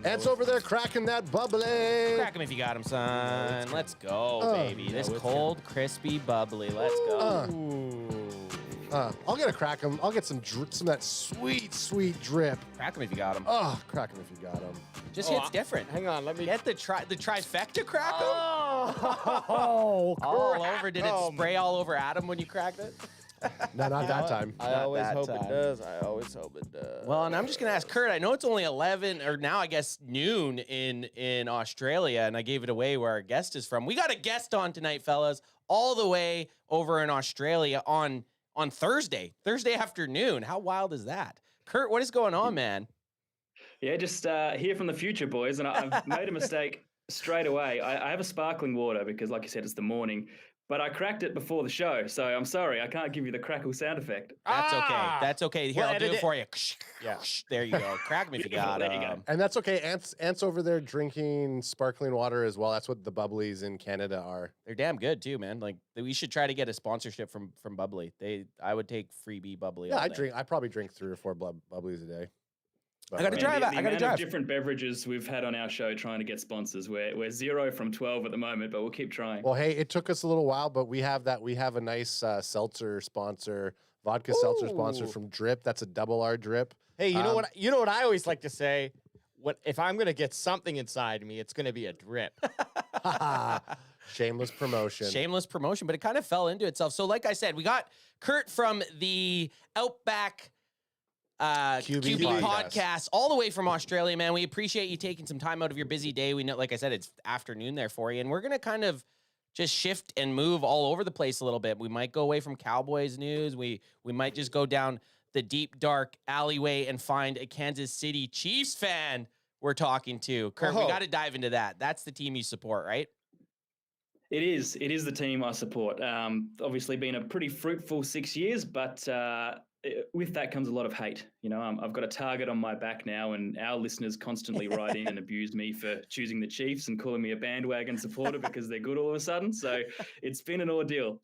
Ant's over there cracking that bubbly. Crack them if you got them, son. Let's go, baby. This cold, crispy, bubbly. Let's go. I'll get a crack 'em. I'll get some of that sweet, sweet drip. Crack them if you got them. Oh, crack 'em if you got them. Just hits different. Hang on, let me get the trifecta crack 'em. Oh, all over. Did it spray all over Adam when you cracked it? No, not that time. I always hope it does. I always hope it does. Well, and I'm just gonna ask Kurt. I know it's only 11 or now I guess noon in Australia, and I gave it away where our guest is from. We got a guest on tonight, fellas, all the way over in Australia on Thursday afternoon. How wild is that? Kurt, what is going on, man? Yeah, just here from the future, boys. And I've made a mistake straight away. I have a sparkling water because, like you said, it's the morning. But I cracked it before the show, so I'm sorry. I can't give you the crackle sound effect. That's okay. That's okay. Here, I'll do it for you. Yeah. There you go. Crack me if you got There you go. And that's okay. Ant's over there drinking sparkling water as well. That's what the bubblies in Canada are. They're damn good too, man. Like we should try to get a sponsorship from Bubbly. I would take freebie Bubbly. Yeah, I probably drink 3 or 4 bubblies a day. But I got to drive. I got to drive. Different beverages we've had on our show trying to get sponsors. We're 0 from 12 at the moment, but we'll keep trying. Well, hey, it took us a little while, but we have a nice seltzer sponsor, vodka seltzer sponsor from Drip. That's a double R Drip. Hey, you know what I always like to say? If I'm gonna get something inside me, it's gonna be a drip. Shameless promotion. Shameless promotion, but it kind of fell into itself. So, like I said, we got Kurt from the Outback QB Podast all the way from Australia, man. We appreciate you taking some time out of your busy day. We know, like I said, it's afternoon there for you, and we're gonna kind of just shift and move all over the place a little bit. We might go away from Cowboys news. We might just go down the deep, dark alleyway and find a Kansas City Chiefs fan we're talking to. Kurt, we got to dive into that. That's the team you support, right? It is. It is the team I support. Obviously been a pretty fruitful 6 years, but with that comes a lot of hate. You know, I've got a target on my back now, and our listeners constantly write in and abuse me for choosing the Chiefs and calling me a bandwagon supporter because they're good all of a sudden. So it's been an ordeal.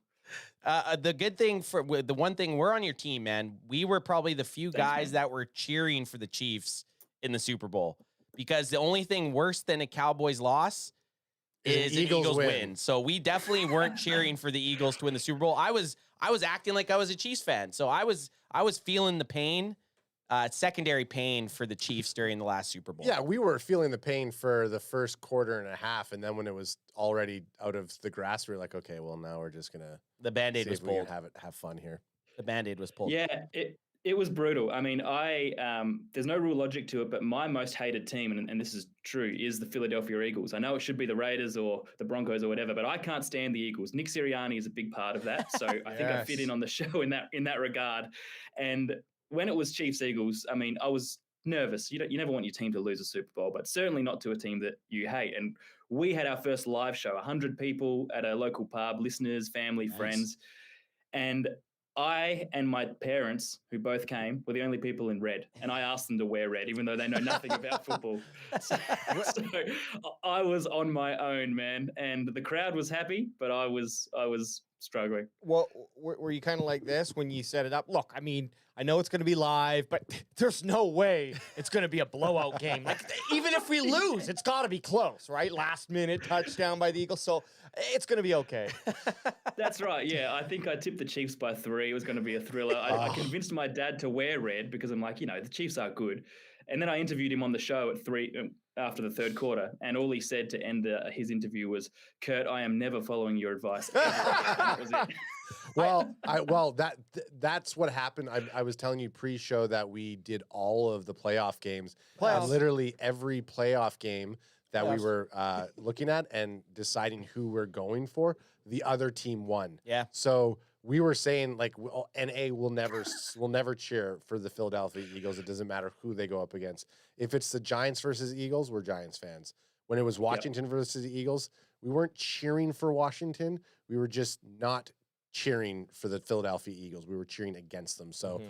The good thing the one thing we're on your team, man. We were probably the few guys that were cheering for the Chiefs in the Super Bowl because the only thing worse than a Cowboys loss is an Eagles win. So we definitely weren't cheering for the Eagles to win the Super Bowl. I was acting like I was a Chiefs fan. So I was feeling the pain, secondary pain for the Chiefs during the last Super Bowl. Yeah, we were feeling the pain for the first quarter and a half, and then when it was already out of the grass, we were like, okay, well now we're just gonna the Band-Aid was pulled. Have fun here. The Band-Aid was pulled. Yeah, it was brutal. I mean, there's no real logic to it, but my most hated team, and this is true, is the Philadelphia Eagles. I know it should be the Raiders or the Broncos or whatever, but I can't stand the Eagles. Nick Sirianni is a big part of that, so I think I fit in on the show in that regard. And when it was Chiefs-Eagles, I mean, I was nervous. You never want your team to lose a Super Bowl, but certainly not to a team that you hate. And we had our first live show, 100 people at a local pub, listeners, family, friends, and I and my parents, who both came, were the only people in red. And I asked them to wear red, even though they know nothing about football. So I was on my own, man. And the crowd was happy, but I was struggling. Well, were you kind of like this when you set it up? Look, I mean, I know it's going to be live, but there's no way it's going to be a blowout game. Like, even if we lose, it's got to be close, right? Last minute touchdown by the Eagles, so it's going to be okay. That's right. Yeah, I think I tipped the Chiefs by 3. It was going to be a thriller. I convinced my dad to wear red because I'm like, the Chiefs are good. And then I interviewed him on the show at 3 after the third quarter, and all he said to end his interview was, "Kurt, I am never following your advice." That was it. Well, that's what happened. I was telling you pre-show that we did all of the playoff games, literally every playoff game that we were looking at and deciding who we're going for. The other team won. Yeah. So we were saying like, NA will never cheer for the Philadelphia Eagles. It doesn't matter who they go up against. If it's the Giants versus Eagles, we're Giants fans. When it was Washington versus the Eagles, we weren't cheering for Washington. We were just not cheering for the Philadelphia Eagles. We were cheering against them. So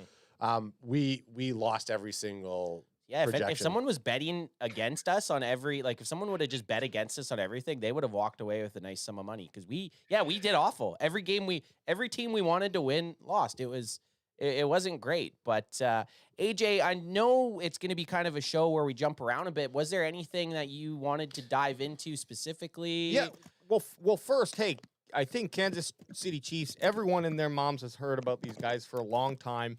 we lost every single if someone was betting against us on if someone would have just bet against us on everything, they would have walked away with a nice sum of money because we did awful. Every team we wanted to win lost. It was it wasn't great. But AJ, I know it's going to be kind of a show where we jump around a bit. Was there anything that you wanted to dive into specifically? Yeah. Well, first, hey, I think Kansas City Chiefs, everyone and their moms has heard about these guys for a long time.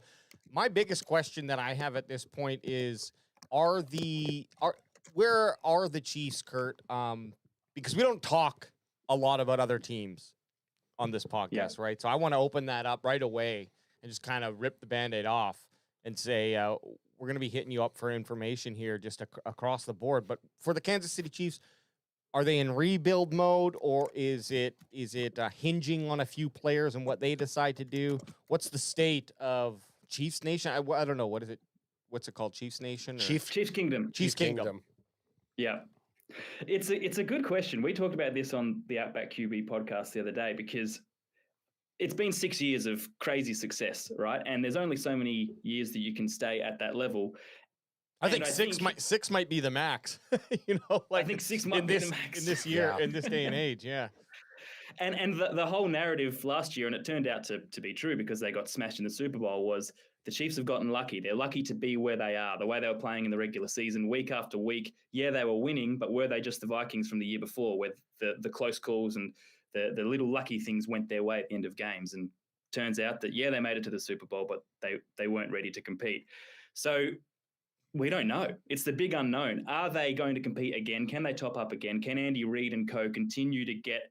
My biggest question that I have at this point is, where are the Chiefs, Kurt? Because we don't talk a lot about other teams on this podcast, right? So I want to open that up right away and just kind of rip the Band-Aid off and say, we're going to be hitting you up for information here just across the board. But for the Kansas City Chiefs, are they in rebuild mode, or is it hinging on a few players and what they decide to do? What's the state of Chiefs Nation? I don't know. What is it? What's it called? Chiefs Nation? Chiefs Kingdom. Chiefs Kingdom. Yeah. It's a good question. We talked about this on the Outback QB podcast the other day, because it's been 6 years of crazy success, right? And there's only so many years that you can stay at that level. I think six might be the max. I think 6 might be the max in this year, in this day and age. Yeah. And the whole narrative last year, and it turned out to be true because they got smashed in the Super Bowl, was the Chiefs have gotten lucky. They're lucky to be where they are, the way they were playing in the regular season, week after week. Yeah, they were winning, but were they just the Vikings from the year before, where the close calls and the little lucky things went their way at the end of games? And turns out that, yeah, they made it to the Super Bowl, but they weren't ready to compete. So we don't know. It's the big unknown. Are they going to compete again? Can they top up again? Can Andy Reid and co continue to get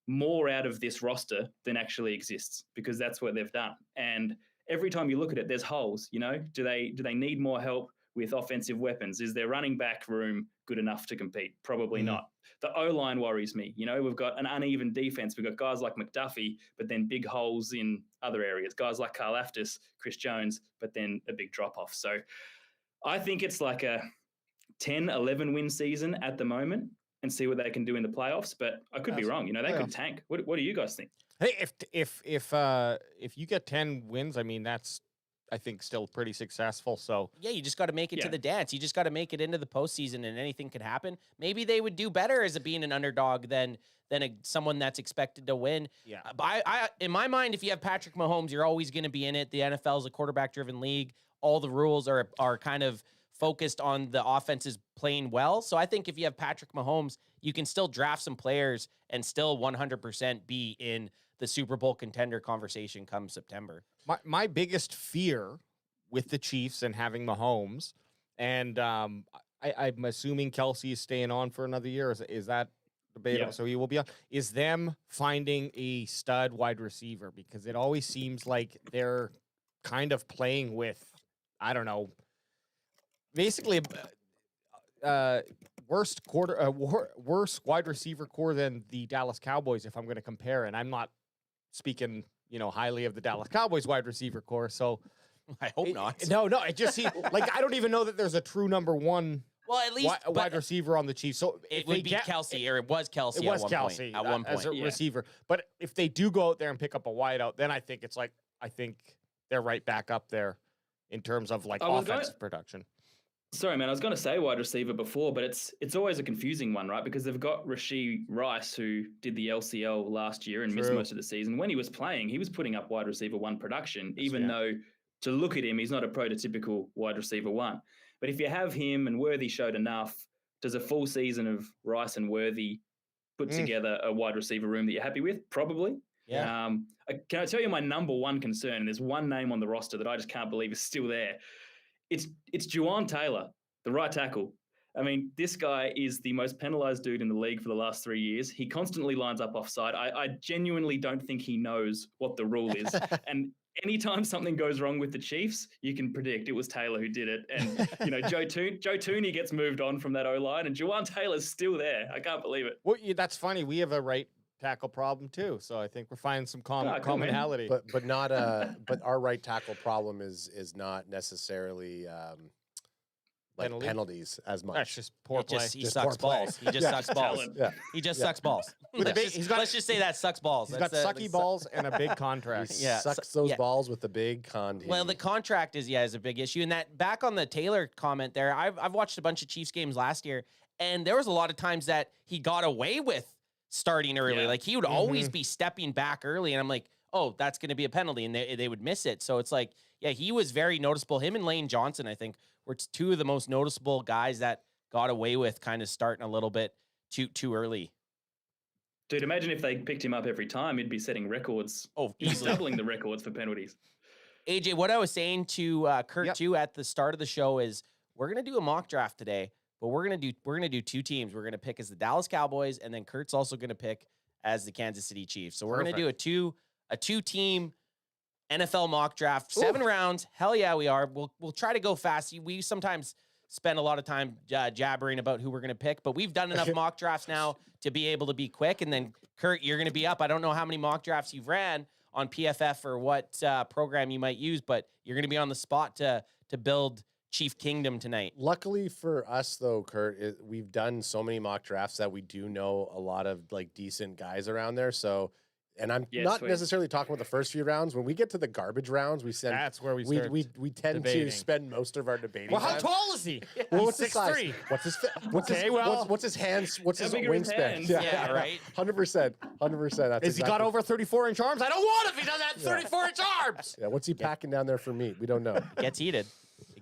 more out of this roster than actually exists? Because that's what they've done. And every time you look at it, there's holes. Do they need more help with offensive weapons? Is their running back room good enough to compete? Probably not. The O-line worries me. We've got an uneven defense. We've got guys like McDuffie, but then big holes in other areas. Guys like Karl Aftis, Chris Jones, but then a big drop-off. So I think it's like a 10, 11 win season at the moment, and see what they can do in the playoffs. But I could be wrong. They could tank. What do you guys think? Hey, if you get 10 wins, I mean, that's, I think, still pretty successful. So yeah, you just got to make it to the dance. You just got to make it into the postseason, and anything could happen. Maybe they would do better as being an underdog than someone that's expected to win. Yeah. But I in my mind, if you have Patrick Mahomes, you're always going to be in it. The NFL is a quarterback-driven league. All the rules are kind of focused on the offenses playing well. So I think if you have Patrick Mahomes, you can still draft some players and still 100% be in the Super Bowl contender conversation come September. My biggest fear with the Chiefs and having Mahomes, and I'm assuming Kelsey is staying on for another year. Is that debatable? Yeah. So he will be on. Is them finding a stud wide receiver, because it always seems like they're kind of playing with, I don't know, basically worst wide receiver core than the Dallas Cowboys, if I'm going to compare. And I'm not speaking, highly of the Dallas Cowboys wide receiver core. So I hope not. No, it just seems like I don't even know that there's a true number one. Well, at least wide receiver on the Chiefs. So it would be Kelsey, or it was Kelsey. At one point as a receiver. But if they do go out there and pick up a wideout, then I think they're right back up there in terms of offensive production. Sorry, man, I was going to say wide receiver before, but it's always a confusing one, right? Because they've got Rashee Rice, who did the LCL last year and missed most of the season. When he was playing, he was putting up wide receiver one production, even though to look at him, he's not a prototypical wide receiver one. But if you have him and Worthy showed enough, does a full season of Rice and Worthy put together a wide receiver room that you're happy with? Probably. Yeah. Can I tell you my number one concern? And there's one name on the roster that I just can't believe is still there. It's Juwan Taylor, the right tackle. I mean, this guy is the most penalized dude in the league for the last 3 years. He constantly lines up offside. I genuinely don't think he knows what the rule is. And anytime something goes wrong with the Chiefs, you can predict it was Taylor who did it. And, Joe Tooney gets moved on from that O-line, and Juwan Taylor's still there. I can't believe it. Well, that's funny. We have a right tackle problem too, so I think we're finding some commonality. But not but our right tackle problem is not necessarily penalties as much. That's just poor play. He sucks balls. He just sucks balls. Yeah. He just sucks balls. Let's just say that sucks balls. He's got sucky balls and a big contract. He sucks those balls with the big contract. Well, the contract is a big issue. And that back on the Taylor comment there, I've watched a bunch of Chiefs games last year, and there was a lot of times that he got away with starting early. Like he would always be stepping back early, and I'm like, oh, that's going to be a penalty, and they would miss it. So it's like, yeah, he was very noticeable. Him and Lane Johnson, I think, were two of the most noticeable guys that got away with kind of starting a little bit too early. Dude, imagine if they picked him up every time, he'd be setting records. Oh, He's easily. doubling the records for penalties. AJ, what I was saying to Kurt too at the start of the show is we're gonna do a mock draft today, but we're gonna do two teams. We're gonna pick as the Dallas Cowboys, and then Kurt's also gonna pick as the Kansas City Chiefs. So we're gonna do a two team NFL mock draft, 7 rounds. Hell yeah, we are. We'll try to go fast. We sometimes spend a lot of time jabbering about who we're going to pick, but we've done enough mock drafts now to be able to be quick. And then Kurt, you're going to be up. I don't know how many mock drafts you've ran on PFF or what program you might use, but you're going to be on the spot to build Chief Kingdom tonight. Luckily for us, though, Kurt, we've done so many mock drafts that we do know a lot of like decent guys around there. So, and I'm not necessarily talking about the first few rounds. When we get to the garbage rounds, that's where we tend debating. to spend most of our debating. Well, how time. tall is he? Well, what's his 6'3". size? What's his hands? What's his wingspan? hands? Yeah, right. 100%. 100%. Has he got over 34-inch arms? I don't want if he doesn't have 34-inch arms. Yeah, what's he packing down there for meat? We don't know. It gets heated.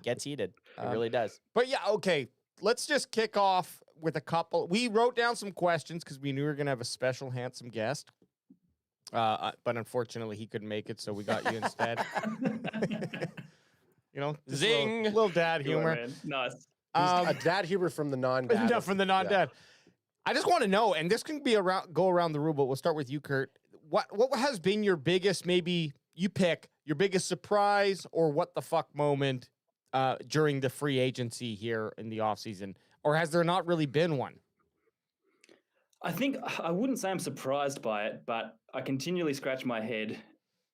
It really does. But yeah, okay. Let's just kick off with a couple. We wrote down some questions because we knew we were going to have a special handsome guest. But unfortunately, he couldn't make it, so we got you instead. You know, Zing. Little dad humor. Nice. A dad humor from the non-dad. No, from the non-dad. I just want to know, and this can be go around the room, but we'll start with you, Kurt. What has been your biggest, maybe you pick your biggest surprise or what the fuck moment during the free agency here in the offseason? Or has there not really been one? I think I wouldn't say I'm surprised by it, but I continually scratch my head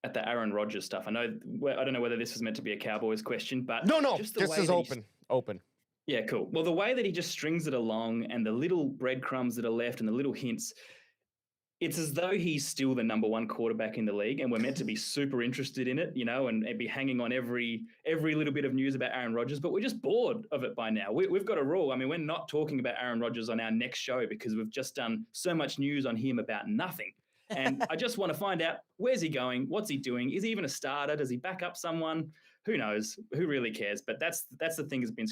at the Aaron Rodgers stuff. I don't know whether this was meant to be a Cowboys question, but no, just the this way is that open. Yeah, cool. Well, the way that he just strings it along and the little breadcrumbs that are left and the little hints, it's as though he's still the number one quarterback in the league, and we're meant to be super interested in it, you know, and be hanging on every little bit of news about Aaron Rodgers, but we're just bored of it by now. We've got a rule. I mean, we're not talking about Aaron Rodgers on our next show because we've just done so much news on him about nothing. And I just want to find out, where's he going? What's he doing? Is he even a starter? Does he back up someone? Who knows? Who really cares? But that's the thing that's been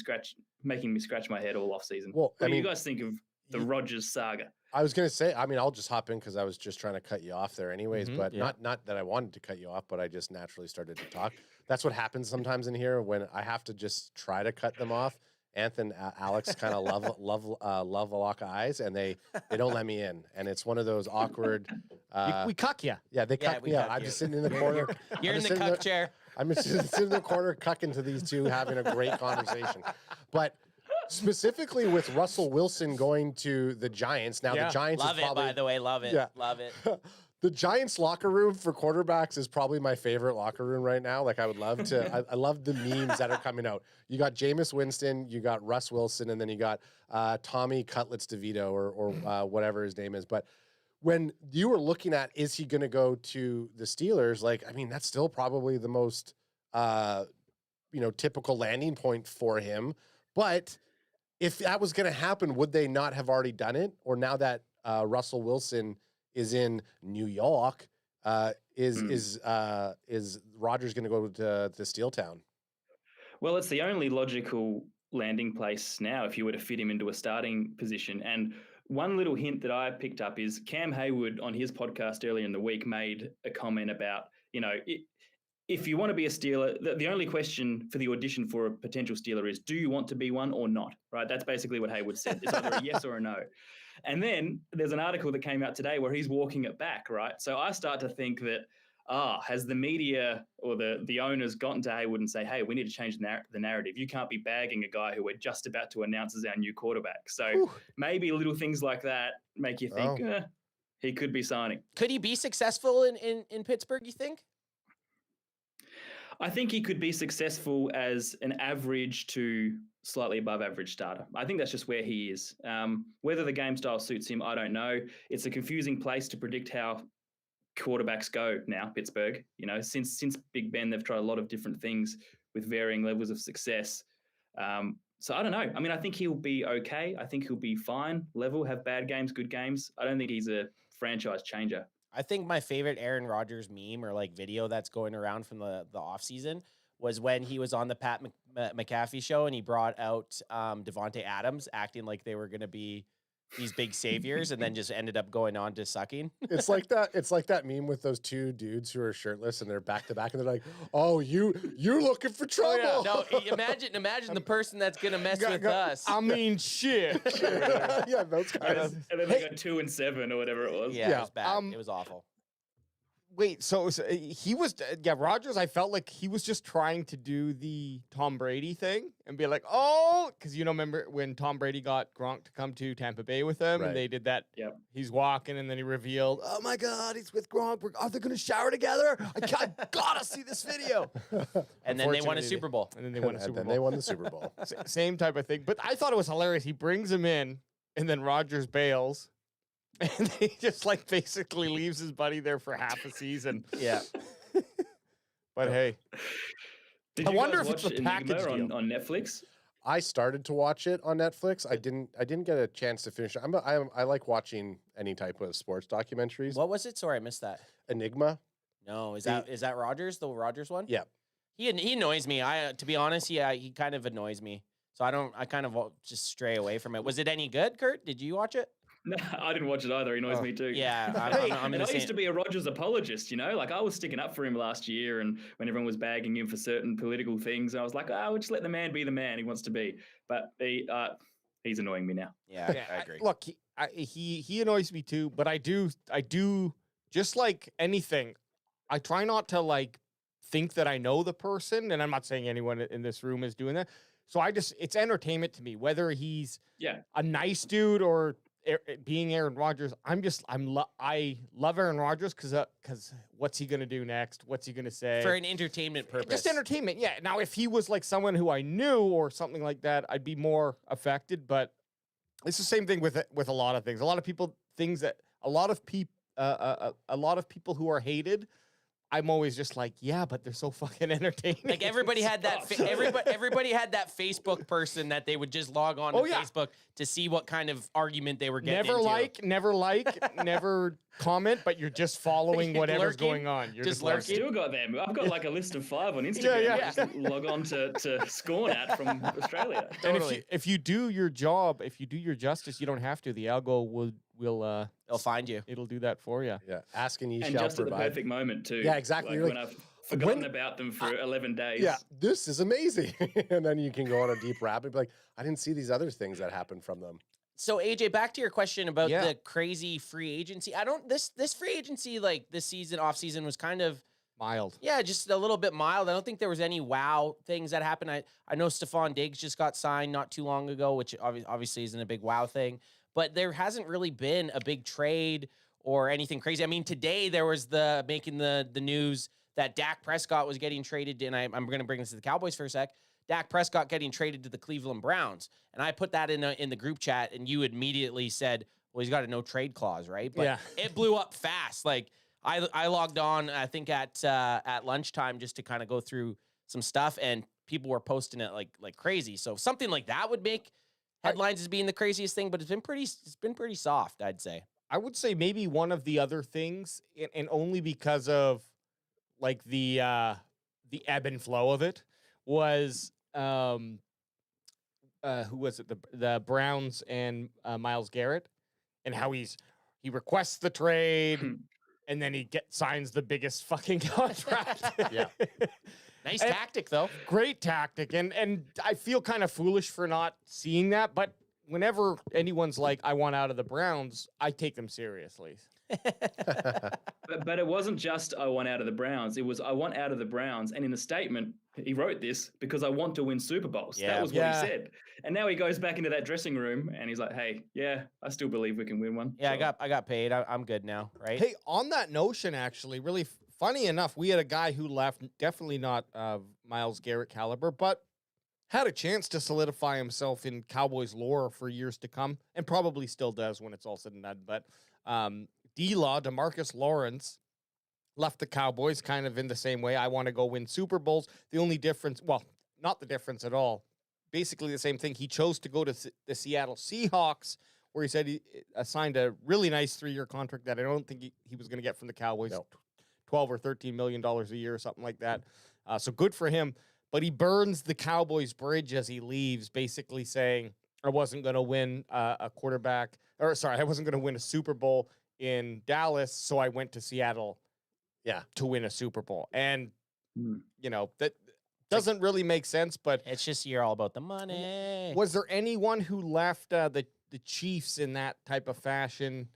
making me scratch my head all off season. Well, what do you guys think of the Rodgers saga? I was going to say, I mean, I'll just hop in because I was just trying to cut you off there anyways, but not that I wanted to cut you off, but I just naturally started to talk. That's what happens sometimes in here when I have to just try to cut them off. Anthony, Alex kind of love a lock of eyes, and they don't let me in. And it's one of those awkward. We cuck you. Yeah, they cuck me out. I'm just sitting in the corner. You're in the cuck chair. I'm just sitting in the corner cucking to these two having a great conversation. But specifically with Russell Wilson going to the Giants. Now, the Giants love is probably, it, by the way. Love it. Yeah. Love it. The Giants locker room for quarterbacks is probably my favorite locker room right now. Like I would love to, I love the memes that are coming out. You got Jameis Winston, you got Russ Wilson, and then you got Tommy Cutlets DeVito or whatever his name is. But when you were looking at, is he going to go to the Steelers? Like, I mean, that's still probably the most, typical landing point for him. But if that was going to happen, would they not have already done it? Or now that Russell Wilson is in New York, is Rodgers going to go to Steeltown? Well, it's the only logical landing place now if you were to fit him into a starting position. And one little hint that I picked up is Cam Hayward on his podcast earlier in the week made a comment about, if you want to be a Steeler, the only question for the audition for a potential Steeler is, do you want to be one or not? Right? That's basically what Hayward said. It's either a yes or a no. And then there's an article that came out today where he's walking it back, right? So I start to think that, has the media or the owners gotten to Hayward and say, hey, we need to change the narrative. You can't be bagging a guy who we're just about to announce as our new quarterback. So maybe little things like that make you think, he could be signing. Could he be successful in Pittsburgh, you think? I think he could be successful as an average to slightly above average starter. I think that's just where he is. Whether the game style suits him, I don't know. It's a confusing place to predict how quarterbacks go now, Pittsburgh. Since Big Ben, they've tried a lot of different things with varying levels of success. So I don't know. I mean, I think he'll be okay. I think he'll be fine, level, have bad games, good games. I don't think he's a franchise changer. I think my favorite Aaron Rodgers meme or like video that's going around from the offseason was when he was on the Pat McAfee show and he brought out Devontae Adams acting like they were going to be these big saviors and then just ended up going on to sucking. It's like that. It's like that meme with those two dudes who are shirtless and they're back to back and they're like, "Oh, you're looking for trouble." No, imagine the person that's gonna mess with us. I mean, shit. Yeah, those guys. And then they got 2 and 7 or whatever it was. Yeah, it was bad. It was awful. Wait, so he was, Rodgers, I felt like he was just trying to do the Tom Brady thing and be like, oh, because, remember when Tom Brady got Gronk to come to Tampa Bay with him and they did that? Yep. He's walking and then he revealed, oh my God, he's with Gronk. Are they going to shower together? I gotta see this video. And then they won a Super Bowl. And then they won a Super Bowl. Then they won the Super Bowl. Same type of thing. But I thought it was hilarious. He brings him in and then Rodgers bails. And he just basically leaves his buddy there for half a season. Yeah. But hey. Did I you wonder guys if it's watch a package Enigma deal. on Netflix? I started to watch it on Netflix. I didn't get a chance to finish it. I like watching any type of sports documentaries. What was it? Sorry, I missed that. Enigma. No, is that Rodgers, the Rodgers one? Yeah. He annoys me. To be honest, he kind of annoys me. So I kind of just stray away from it. Was it any good, Kurt? Did you watch it? No, I didn't watch it either. He annoys me too. Yeah, I'm in And the I used same. to be a Rodgers apologist, like I was sticking up for him last year and when everyone was bagging him for certain political things, I was like, we'll just let the man be the man he wants to be. But he's annoying me now. Yeah, I agree. Look, he annoys me too, but I do just like anything, I try not to think that I know the person, and I'm not saying anyone in this room is doing that. So it's entertainment to me, whether he's a nice dude or being Aaron Rodgers. I love Aaron Rodgers because what's he gonna do next? What's he gonna say? For an entertainment purpose. Just entertainment, yeah. Now, if he was someone who I knew or something like that, I'd be more affected. But it's the same thing with a lot of things. A lot of people a lot of people who are hated. I'm always just like, yeah, but they're so fucking entertaining. Like everybody had that. Everybody had that Facebook person that they would just log on to Facebook to see what kind of argument they were getting. Never comment, but you're just following whatever's lurking, going on. You're just I've lurking. still got them. I've got a list of 5 on Instagram. Yeah. I just log on to Scorn at from Australia. Totally. And if you do your job, if you do your justice, you don't have to. The algo will It'll find you. It'll do that for you. Yeah. Ask and ye And shall just at the provide. perfect moment too. Yeah, exactly. You're When I've forgotten about them for 11 days. Yeah, this is amazing. And then you can go on a deep rabbit and be like, I didn't see these other things that happened from them. So AJ, back to your question about the crazy free agency. This free agency this season, off season was kind of Mild. Yeah, just a little bit mild. I don't think there was any wow things that happened. I know Stephon Diggs just got signed not too long ago, which obviously isn't a big wow thing. But there hasn't really been a big trade or anything crazy. I mean, today there was making the news that Dak Prescott was getting traded, and I'm going to bring this to the Cowboys for a sec. Dak Prescott getting traded to the Cleveland Browns, and I put that in the group chat, and you immediately said, "Well, he's got a no trade clause, right?" But it blew up fast. I logged on, I think at lunchtime just to kind of go through some stuff, and people were posting it like crazy. So something like that would make headlines as being the craziest thing, but it's been pretty soft, I'd say. I would say maybe one of the other things, and only because of the ebb and flow of it, was who was it? The Browns and Myles Garrett, and how he requests the trade, and then he signs the biggest fucking contract. Yeah. Nice tactic, though. Great tactic, and I feel kind of foolish for not seeing that, but whenever anyone's like, I want out of the Browns, I take them seriously. But it wasn't just I want out of the Browns. It was I want out of the Browns. And in the statement, he wrote this because I want to win Super Bowls. Yeah. That was what he said. And now he goes back into that dressing room and he's like, hey, yeah, I still believe we can win one. Yeah, So- I got paid. I'm good now, right? Hey, on that notion, actually, really funny enough, we had a guy who left, definitely not Myles Garrett caliber, but had a chance to solidify himself in Cowboys lore for years to come, and probably still does when it's all said and done. But D-Law, DeMarcus Lawrence, left the Cowboys kind of in the same way. I want to go win Super Bowls. The only difference, well, not the difference at all, basically the same thing. He chose to go to the Seattle Seahawks, where he said he signed a really nice 3-year contract that I don't think he was going to get from the Cowboys, No. $12 or $13 million a year or something like that. So good for him. But he burns the Cowboys bridge as he leaves, basically saying, I wasn't going to win I wasn't going to win a Super Bowl in Dallas, so I went to Seattle to win a Super Bowl. And, you know, that doesn't really make sense, but It's just you're all about the money. was there anyone who left the Chiefs in that type of fashion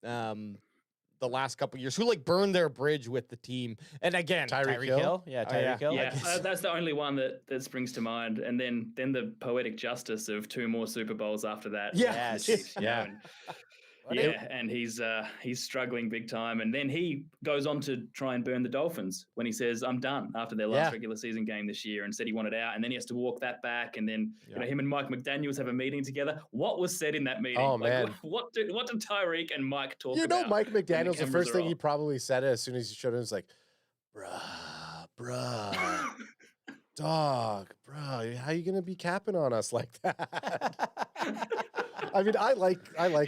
the last couple of years, who like burned their bridge with the team? And again, Tyreek Hill? Yeah, Oh, Tyreek yeah. Hill. Yeah, that's the only one that springs to mind. And then the poetic justice of 2 more Super Bowls after that. Yeah. with the Chiefs, you know, Yeah. and- yeah, and he's struggling big time. And then he goes on to try and burn the Dolphins when he says, I'm done, after their last regular season game this year, and said he wanted out. And then he has to walk that back. And then you know, him and Mike McDaniels have a meeting together. What was said in that meeting? Oh, man. What did Tyreek and Mike talk about? You know, Mike when the McDaniels, the cameras first are thing he off? probably said as soon as he showed him was like, bruh, dog, bro, how you gonna be capping on us like that? I mean, I like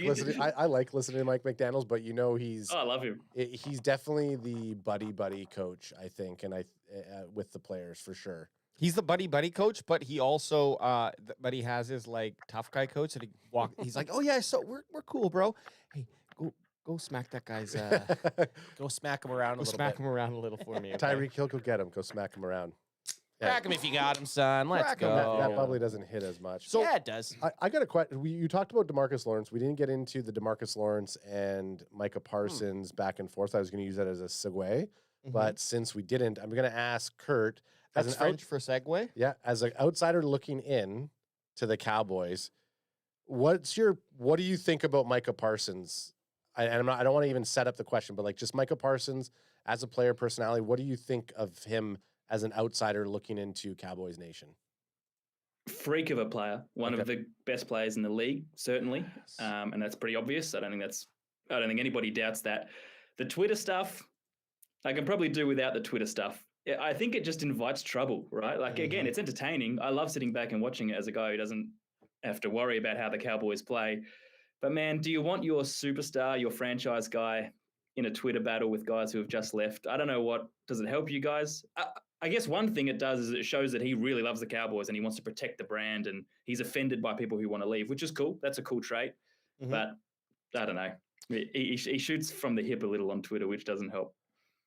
listening. I like listening to Mike McDaniels, but you know, he's Oh, I love him. he's definitely the buddy coach, I think, and with the players for sure. He's the buddy coach, but he also but he has his like tough guy coach that he's like, oh yeah, so we're cool, bro. Hey, go smack that guy's Go smack him around a go little smack bit. him around a little for me. Okay? Tyreek Hill, go get him, go smack him around. Yeah. Crack him if you got him, son. Let's Crack 'em. go. That probably doesn't hit as much. So- yeah, it does. I got a question. You talked about DeMarcus Lawrence. We didn't get into the DeMarcus Lawrence and Micah Parsons back and forth. I was going to use that as a segue, but since we didn't, I'm going to ask Kurt. That's as an French for segue. Yeah, as an outsider looking in to the Cowboys, what do you think about Micah Parsons? I don't want to even set up the question, but like just Micah Parsons as a player personality, what do you think of him as an outsider looking into Cowboys Nation? Freak of a player, one of the best players in the league, certainly, and that's pretty obvious. I don't think anybody doubts that. The Twitter stuff, I can probably do without the Twitter stuff. I think it just invites trouble, right? Like again, it's entertaining. I love sitting back and watching it as a guy who doesn't have to worry about how the Cowboys play. But man, do you want your superstar, your franchise guy, in a Twitter battle with guys who have just left? I don't know does it help you guys? I guess one thing it does is it shows that he really loves the Cowboys and he wants to protect the brand, and he's offended by people who want to leave, which is cool. That's a cool trait. But I don't know. He shoots from the hip a little on Twitter, which doesn't help.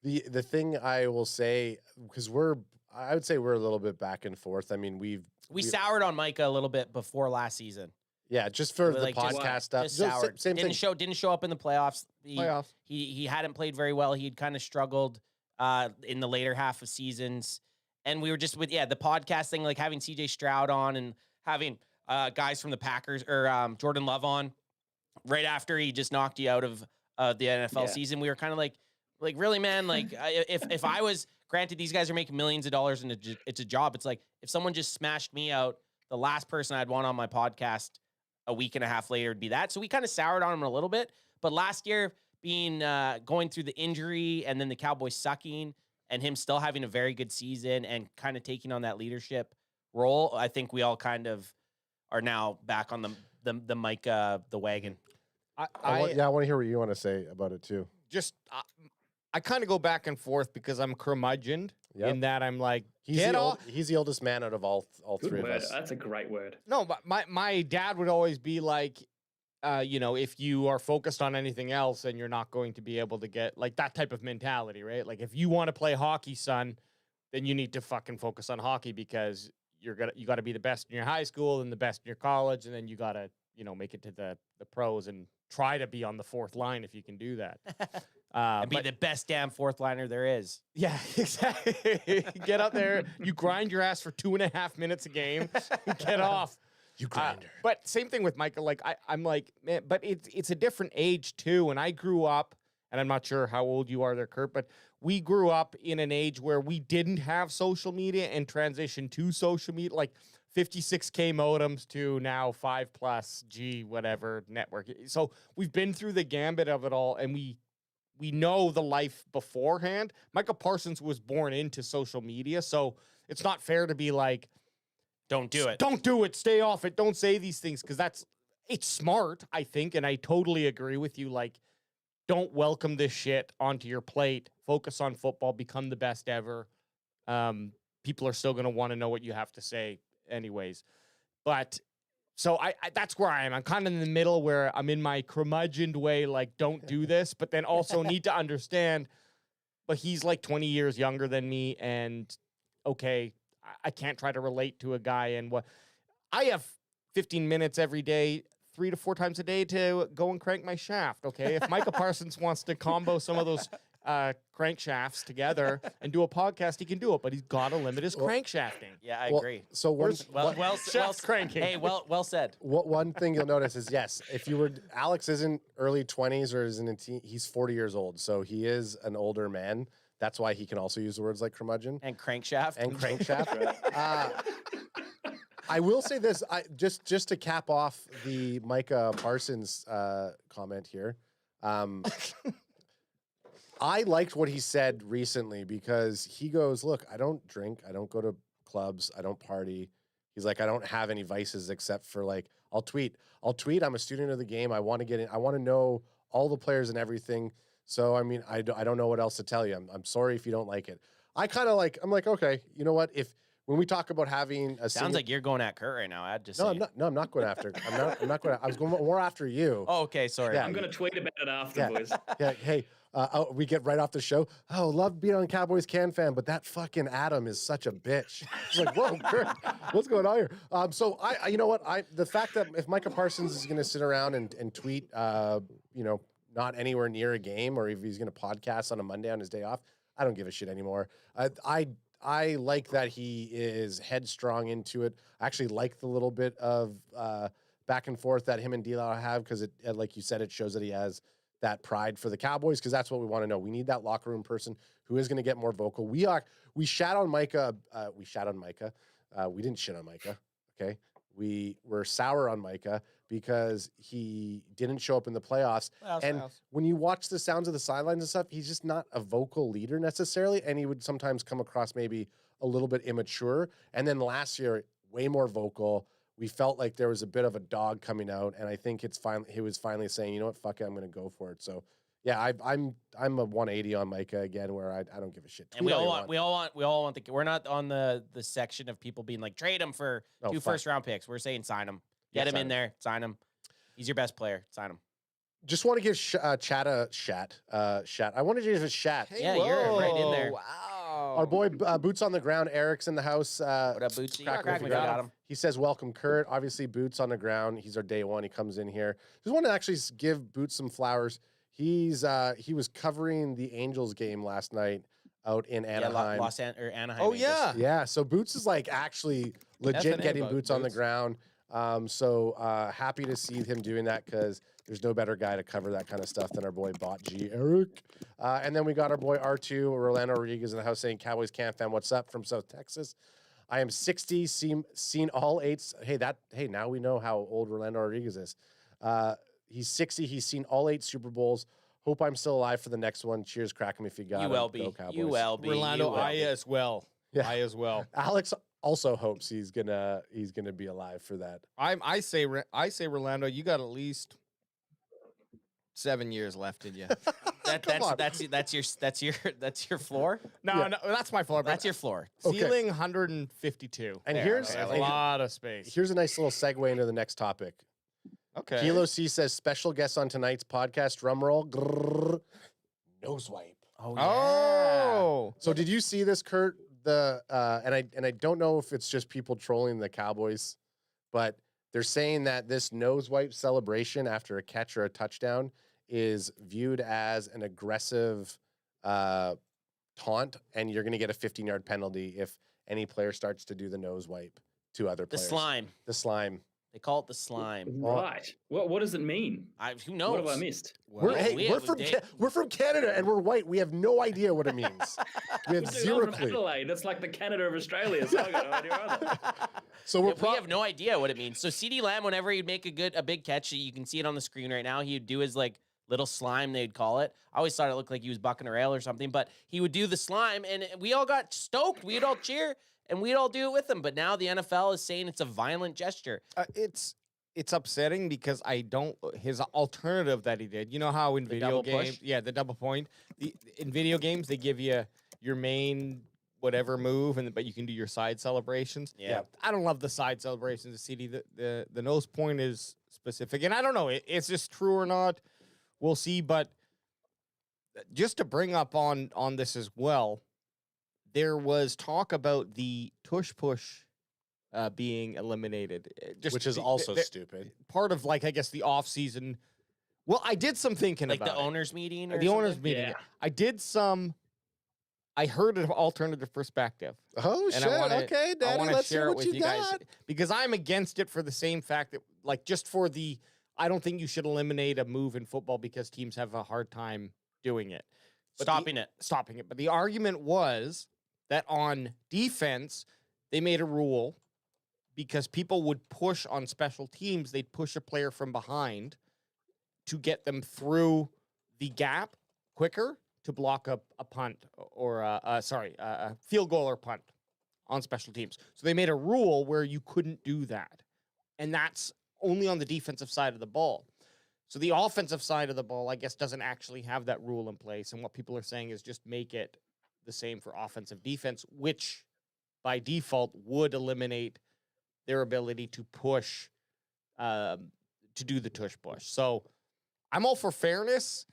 The thing I will say, because I would say we're a little bit back and forth. I mean, We soured on Micah a little bit before last season. yeah, just for the Like, just- podcast stuff. Just soured. Same thing. Didn't show up in the playoffs. Playoffs. He hadn't played very well. He'd kind of struggled in the later half of seasons. And we were just with the podcast thing, like having CJ Stroud on and having guys from the Packers or Jordan Love on right after he just knocked you out of the NFL season. We were kind of like really, man, like if I was granted these guys are making millions of dollars and it's a job, it's like if someone just smashed me out, the last person I'd want on my podcast a week and a half later would be that. So we kind of soured on him a little bit. But last year being going through the injury and then the Cowboys sucking and him still having a very good season and kind of taking on that leadership role, I think we all kind of are now back on the Micah the wagon. I want to hear what you want to say about it too. Just I kind of go back and forth because I'm curmudgeoned in that I'm like, He's the oldest man out of all Good three word. of us. That's a great word. No, but my dad would always be like, if you are focused on anything else and you're not going to be able to get like that type of mentality, right? Like if you want to play hockey, son, then you need to fucking focus on hockey because you got to be the best in your high school and the best in your college, and then you got to make it to the pros and try to be on the fourth line if you can do that. And be the best damn fourth liner there is. Yeah, exactly. Get out there, you grind your ass for 2.5 minutes a game, get off. You grinder. But same thing with Michael. Like I'm like, man, but it's a different age too. And I grew up, and I'm not sure how old you are there, Kurt, but we grew up in an age where we didn't have social media and transitioned to social media, like 56K modems to now 5+G whatever network. So we've been through the gambit of it all, and we know the life beforehand. Micah Parsons was born into social media, so it's not fair to be like, Don't do it. don't do it. Stay off it. Don't say these things, because that's it's smart, I think, and I totally agree with you. Like, don't welcome this shit onto your plate. Focus on football. Become the best ever. People are still going to want to know what you have to say anyways. But so I that's where I am. I'm kind of in the middle where I'm in my curmudgeoned way, like, don't do this, but then also need to understand, but he's like 20 years younger than me. And okay, I can't try to relate to a guy. And what I have 15 minutes every day, 3 to 4 times a day to go and crank my shaft. Okay. If Micah Parsons wants to combo some of those crankshafts together and do a podcast, he can do it, but he's got to limit his crankshafting. Yeah, I agree. So cranking. Hey, well said. one thing you'll notice is, yes, if you were, Alex isn't early 20s or isn't a teen, he's 40 years old. So he is an older man. That's why he can also use the words like curmudgeon And crankshaft. and crankshaft. I will say this, just to cap off the Micah Parsons comment here. I liked what he said recently because he goes, look, I don't drink. I don't go to clubs. I don't party. He's like, I don't have any vices except for, like, I'll tweet. I'm a student of the game. I want to get in. I want to know all the players and everything. So, I mean, I don't know what else to tell you. I'm sorry if you don't like it. I'm like, okay, you know what? When we talk about having a Sounds like you're going at Kurt right now. I'd just no, say. I'm not going after. I'm not going. I was going more after you. Oh, okay, sorry. Yeah. I'm going to tweet about it after, Yeah. boys. Yeah. Hey, we get right off the show. Oh, love being on Cowboys fan, but that fucking Adam is such a bitch. It's like, whoa, Kurt, what's going on here? So I you know what? The fact that if Micah Parsons is going to sit around and tweet, not anywhere near a game, or if he's going to podcast on a Monday on his day off, I don't give a shit anymore. I like that he is headstrong into it. I actually like the little bit of back and forth that him and D-Lau have, because it, like you said, it shows that he has that pride for the Cowboys, because that's what we want to know. We need that locker room person who is going to get more vocal. We shat on Micah. We didn't shit on Micah. Okay. We were sour on Micah because he didn't show up in the playoffs. When you watch the sounds of the sidelines and stuff, he's just not a vocal leader necessarily. And he would sometimes come across maybe a little bit immature. And then last year, way more vocal. We felt like there was a bit of a dog coming out. And I think he was finally saying, you know what, fuck it, I'm going to go for it. So yeah, I'm a 180 on Micah again, where I don't give a shit. And we all want we're not on the section of people being like, trade him for 2 first-round picks. We're saying sign him. Get him in there. Sign him. He's your best player. Sign him. Just want to give Chat a shat. I wanted to give a shat. Hey, yeah, you're right in there. Wow. Our boy Boots on the ground. Eric's in the house. What up, Bootsy? We got him. He says, welcome, Kurt. Obviously, Boots on the ground. He's our day one. He comes in here. Just want to actually give Boots some flowers. He was covering the Angels game last night out in Anaheim. Anaheim. Oh, yeah. Yeah. So Boots is like actually legit getting boots on the ground. So happy to see him doing that, because there's no better guy to cover that kind of stuff than our boy Bot G Eric. And then we got our boy R2, Rolando Rodriguez in the house saying, Cowboys camp fan, what's up from South Texas? I am 60, seen all 8. Hey, now we know how old Rolando Rodriguez is. He's 60. He's seen all 8 Super Bowls. Hope I'm still alive for the next one. Cheers, crack him if you got You him. will be. Go Cowboys. You will be. Rolando, I as well. Yeah. I as well. Alex also hopes he's gonna be alive for that. I say Rolando, you got at least 7 years left in you. That's your floor. No, that's my floor. That's your floor. Ceiling 152. And There, here's There's a lot of space. here's a nice little segue into the next topic. Okay. Kilo C says, special guest on tonight's podcast, drum roll, grrr, nose wipe. Oh. So did you see this, Kurt? And I don't know if it's just people trolling the Cowboys, but they're saying that this nose wipe celebration after a catch or a touchdown is viewed as an aggressive taunt, and you're going to get a 15-yard penalty if any player starts to do the nose wipe to other The players. slime. The slime. They call it the slime. Right. What does it mean? Who knows? What have I missed? We're from Canada and we're white. We have no idea what it means. We have Dude, zero I'm from clue. Adelaide. That's like the Canada of Australia. So I got no idea either. So We have no idea what it means. So CeeDee Lamb, whenever he'd make a big catch, you can see it on the screen right now. He'd do his like little slime, they'd call it. I always thought it looked like he was bucking a rail or something, but he would do the slime, and we all got stoked. We'd all cheer, and we'd all do it with him. But now the NFL is saying it's a violent gesture. It's it's upsetting because I don't. His alternative that he did. You know how in video double games, push? yeah, the double point. In video games, they give you your main whatever move, but you can do your side celebrations. Yeah. I don't love the side celebrations. The CD, the nose point is specific, and I don't know it's just true or not. We'll see. But just to bring up on this as well, there was talk about the tush push being eliminated, which is also stupid. Part of I guess the offseason. Well, I did some thinking like about the owners meeting, the or owners something? meeting. Yeah. I did some. I heard an alternative perspective. Oh And shit! I Okay, Daddy, want to let's share hear it what with you guys got. because I'm against it for the same fact that, just for the, I don't think you should eliminate a move in football because teams have a hard time doing it, Stopping it. stopping it. But the argument was that on defense, they made a rule because people would push on special teams. They'd push a player from behind to get them through the gap quicker to block a punt or a field goal or punt on special teams. So they made a rule where you couldn't do that. And that's only on the defensive side of the ball. So the offensive side of the ball, I guess, doesn't actually have that rule in place. And what people are saying is just make it the same for offensive defense, which by default would eliminate their ability to push, to do the tush push. So I'm all for fairness.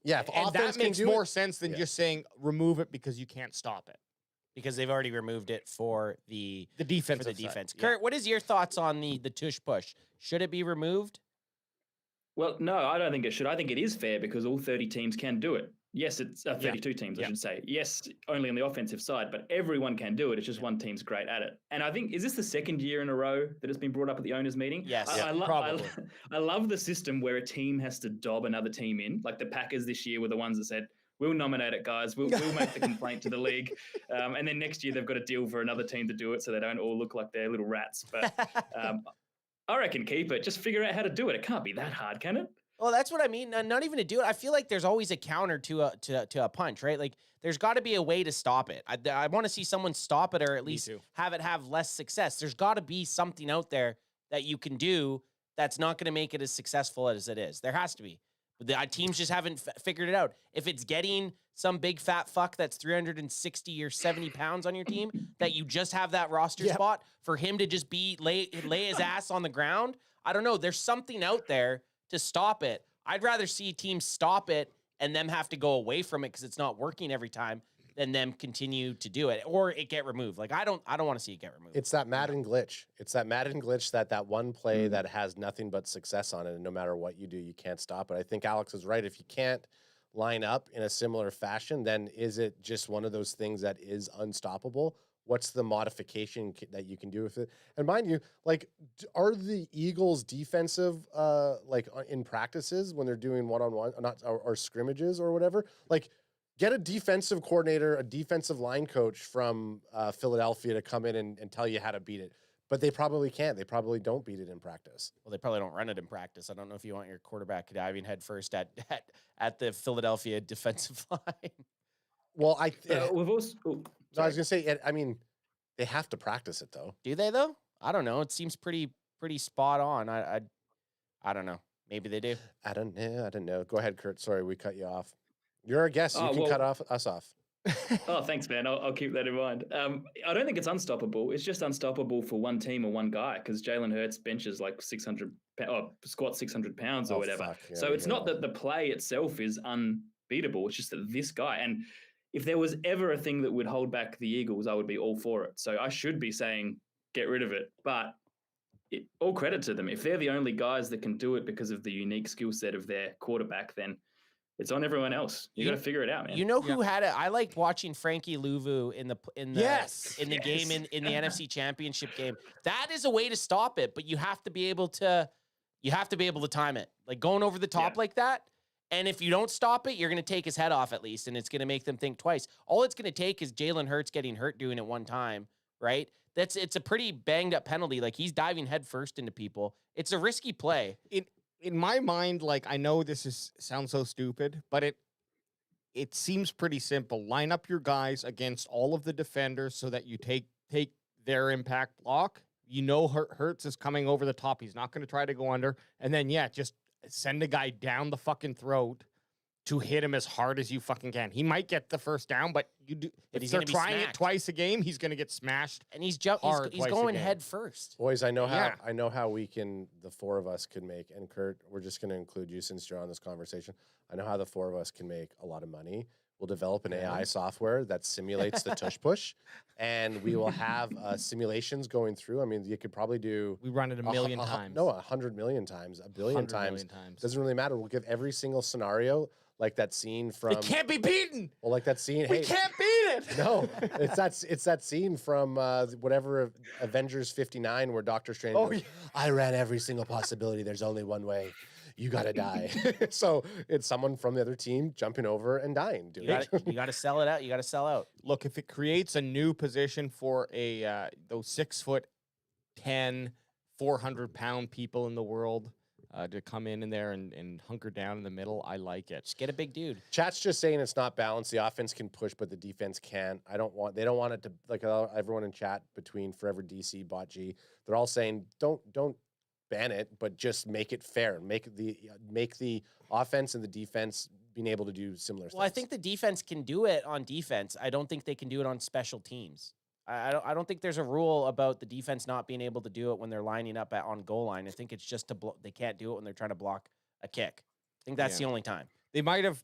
Yeah, if And offense that makes can do more it, sense than yeah. just saying remove it because you can't stop it. Because they've already removed it for the Defense. for the defense. Yeah. Kurt, what is your thoughts on the tush push? Should it be removed? Well, no, I don't think it should. I think it is fair because all 30 teams can do it. Yes, it's 32 teams, I should say. Yes, only on the offensive side, but everyone can do it. It's just one team's great at it. And I think, is this the second year in a row that it's been brought up at the owners' meeting? Yes, probably. I love the system where a team has to dob another team in. Like the Packers this year were the ones that said, we'll nominate it, guys. We'll make the complaint to the league. And then next year they've got a deal for another team to do it so they don't all look like they're little rats. But I reckon keep it. Just figure out how to do it. It can't be that hard, can it? Well, that's what I mean. Not even to do it. I feel like there's always a counter to a punch, right? Like there's got to be a way to stop it. I want to see someone stop it or at least have it have less success. There's got to be something out there that you can do that's not going to make it as successful as it is. There has to be. The teams just haven't figured it out. If it's getting some big fat fuck that's 360 or 70 pounds on your team, that you just have that roster spot for him to just lay his ass on the ground. I don't know. There's something out there to stop it. I'd rather see teams stop it and them have to go away from it because it's not working every time than them continue to do it or it get removed. Like I don't want to see it get removed. It's that Madden glitch. It's that Madden glitch that one play that has nothing but success on it, and no matter what you do, you can't stop it. I think Alex is right. If you can't line up in a similar fashion, then is it just one of those things that is unstoppable? What's the modification that you can do with it? And mind you, are the Eagles defensive, in practices when they're doing one-on-one, or scrimmages or whatever? Get a defensive coordinator, a defensive line coach from Philadelphia to come in and tell you how to beat it. But they probably can't. They probably don't beat it in practice. Well, they probably don't run it in practice. I don't know if you want your quarterback diving headfirst at the Philadelphia defensive line. Well, we've also. I was gonna say. I mean, they have to practice it though. Do they though? I don't know. It seems pretty spot on. I don't know. Maybe they do. I don't know. Go ahead, Kurt. Sorry, we cut you off. You're a guest. You can cut us off. Oh, thanks, man. I'll keep that in mind. I don't think it's unstoppable. It's just unstoppable for one team or one guy because Jalen Hurts benches like 600 or squats 600 pounds or whatever. Fuck. Yeah, so it's not that the play itself is unbeatable. It's just that this guy. And if there was ever a thing that would hold back the Eagles, I would be all for it. So I should be saying get rid of it. But all credit to them. If they're the only guys that can do it because of the unique skill set of their quarterback, then it's on everyone else. You got to figure it out, man. You know who had it? I liked watching Frankie Louvu in the game in the NFC Championship game. That is a way to stop it, but you have to be able to time it. Like going over the top like that. And if you don't stop it, you're going to take his head off at least, and it's going to make them think twice. All it's going to take is Jalen Hurts getting hurt doing it one time, right? It's a pretty banged up penalty. Like he's diving head first into people. It's a risky play. In my mind, I know this sounds so stupid, but it seems pretty simple. Line up your guys against all of the defenders so that you take their impact block. You know Hurts is coming over the top. He's not going to try to go under. And then, just send a guy down the fucking throat to hit him as hard as you fucking can. He might get the first down, but if he's they're gonna be trying smacked. it twice a game, he's going to get smashed. And he's hard he's twice a going game. head first. Boys, I know Yeah. how we can, the four of us could make, and Kurt, we're just going to include you since you're on this conversation. I know how the four of us can make a lot of money. We'll develop an AI software that simulates the tush push, and we will have simulations going through. I mean, you could probably do. We run it a million times. No, 100 million times, a billion 100 times. million times. Doesn't really matter. We'll give every single scenario, like that scene from. It can't be beaten. Well, like that scene. We Hey, can't beat it. no, it's that scene from whatever Avengers 59 where Doctor Strange. Oh, goes, yeah. I ran every single possibility. There's only one way. You gotta die. So it's someone from the other team jumping over and dying, dude. You got to sell it out. You got to sell out. Look, if it creates a new position for those 6'10", 400-pound people in the world to come in there and hunker down in the middle, I like it. Just get a big dude. Chat's just saying it's not balanced. The offense can push, but the defense can't. They don't want it to, like everyone in chat between Forever DC, Bot G, they're all saying don't ban it, but just make it fair. Make the offense and the defense being able to do similar stuff. Well, I think the defense can do it on defense. I don't think they can do it on special teams. I don't think there's a rule about the defense not being able to do it when they're lining up on goal line. I think it's just they can't do it when they're trying to block a kick. I think that's the only time. They might have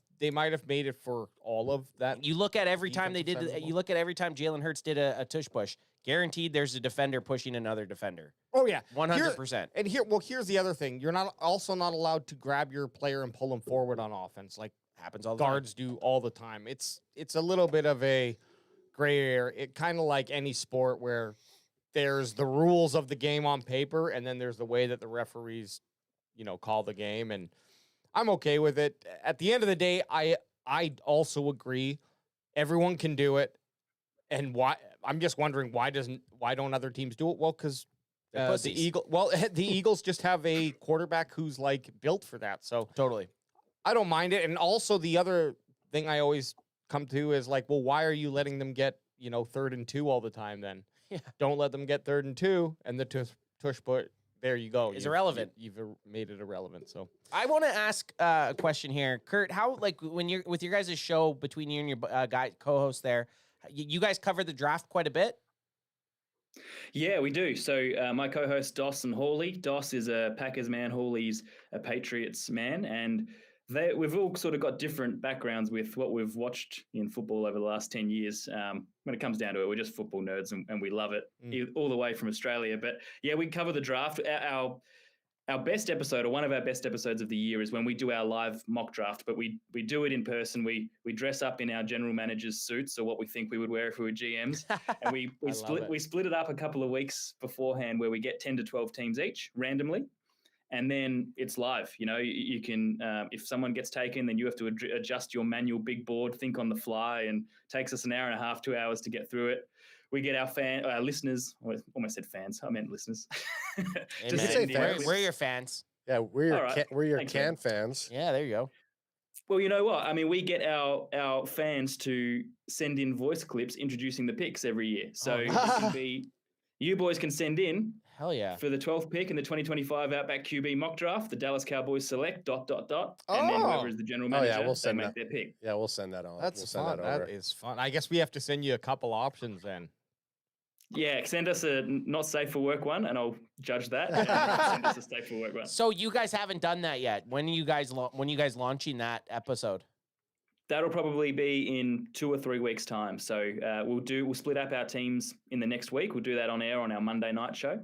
made it for all of that. You look at every time they did. defensive side of the You look at every time Jalen Hurts did a tush push. Guaranteed, there's a defender pushing another defender. Oh yeah, 100%. And here's the other thing: you're not allowed to grab your player and pull him forward on offense, like Happens all the guards do all the time. It's a little bit of a gray area. It kind of like any sport where there's the rules of the game on paper, and then there's the way that the referees, call the game. And I'm okay with it. At the end of the day, I also agree. Everyone can do it. And why? I'm just wondering why don't other teams do it? Well, because the Eagles just have a quarterback who's like built for that. So Totally. I don't mind it. And also the other thing I always come to is like, well, why are you letting them get 3rd and 2 all the time? Then don't let them get 3rd and 2 and the tush put. There you go. It's irrelevant. You've made it irrelevant. So I want to ask a question here, Kurt. How when you're with your guys' show between you and your co-host there, you guys cover the draft quite a bit? Yeah, we do. So my co-host Doss and Hawley. Doss is a Packers man. Hawley's a Patriots man, and we've all sort of got different backgrounds with what we've watched in football over the last 10 years. When it comes down to it, we're just football nerds and we love it all the way from Australia. But yeah, we cover the draft. Our best episode, or one of our best episodes of the year, is when we do our live mock draft, but we do it in person. We dress up in our general manager's suits, or what we think we would wear if we were GMs. And we split it up a couple of weeks beforehand where we get 10 to 12 teams each randomly. And then it's live. You can, if someone gets taken, then you have to adjust your manual big board, think on the fly, and it takes us an hour and a half, 2 hours to get through it. We get our listeners. I almost said fans. I meant listeners. Just say fans. We're your fans. Yeah, we're your right. we're your Thanks, can man. fans. Yeah, there you go. Well, you know what? I mean, we get our fans to send in voice clips introducing the picks every year. So you boys can send in. Hell yeah. For the 12th pick in the 2025 Outback QB mock draft, the Dallas Cowboys select ... And then whoever is the general manager, we'll send they make their pick. Yeah, we'll send that on. that's we'll send fun. that over. That is fun. I guess we have to send you a couple options then. Yeah, send us a not safe for work one, and I'll judge that. And send us a safe for work one. So you guys haven't done that yet. When are you guys launching that episode? That'll probably be in 2 or 3 weeks' time. So we'll split up our teams in the next week. We'll do that on air on our Monday night show.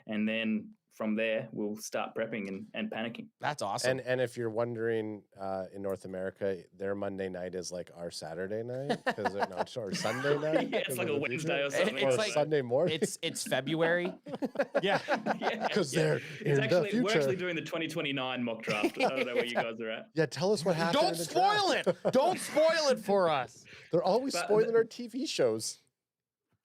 And then from there, we'll start prepping and panicking. That's awesome. And if you're wondering, in North America, their Monday night is like our Saturday night, because or Sunday night. Yeah, it's like a Wednesday or something. It's or like Sunday morning. It's February. Yeah. Because they're in the future. We're actually doing the 2029 mock draft. I don't know where you guys are at. Yeah, tell us what happened. Don't in the spoil draft. it. Don't spoil it for us. They're always But spoiling our TV shows.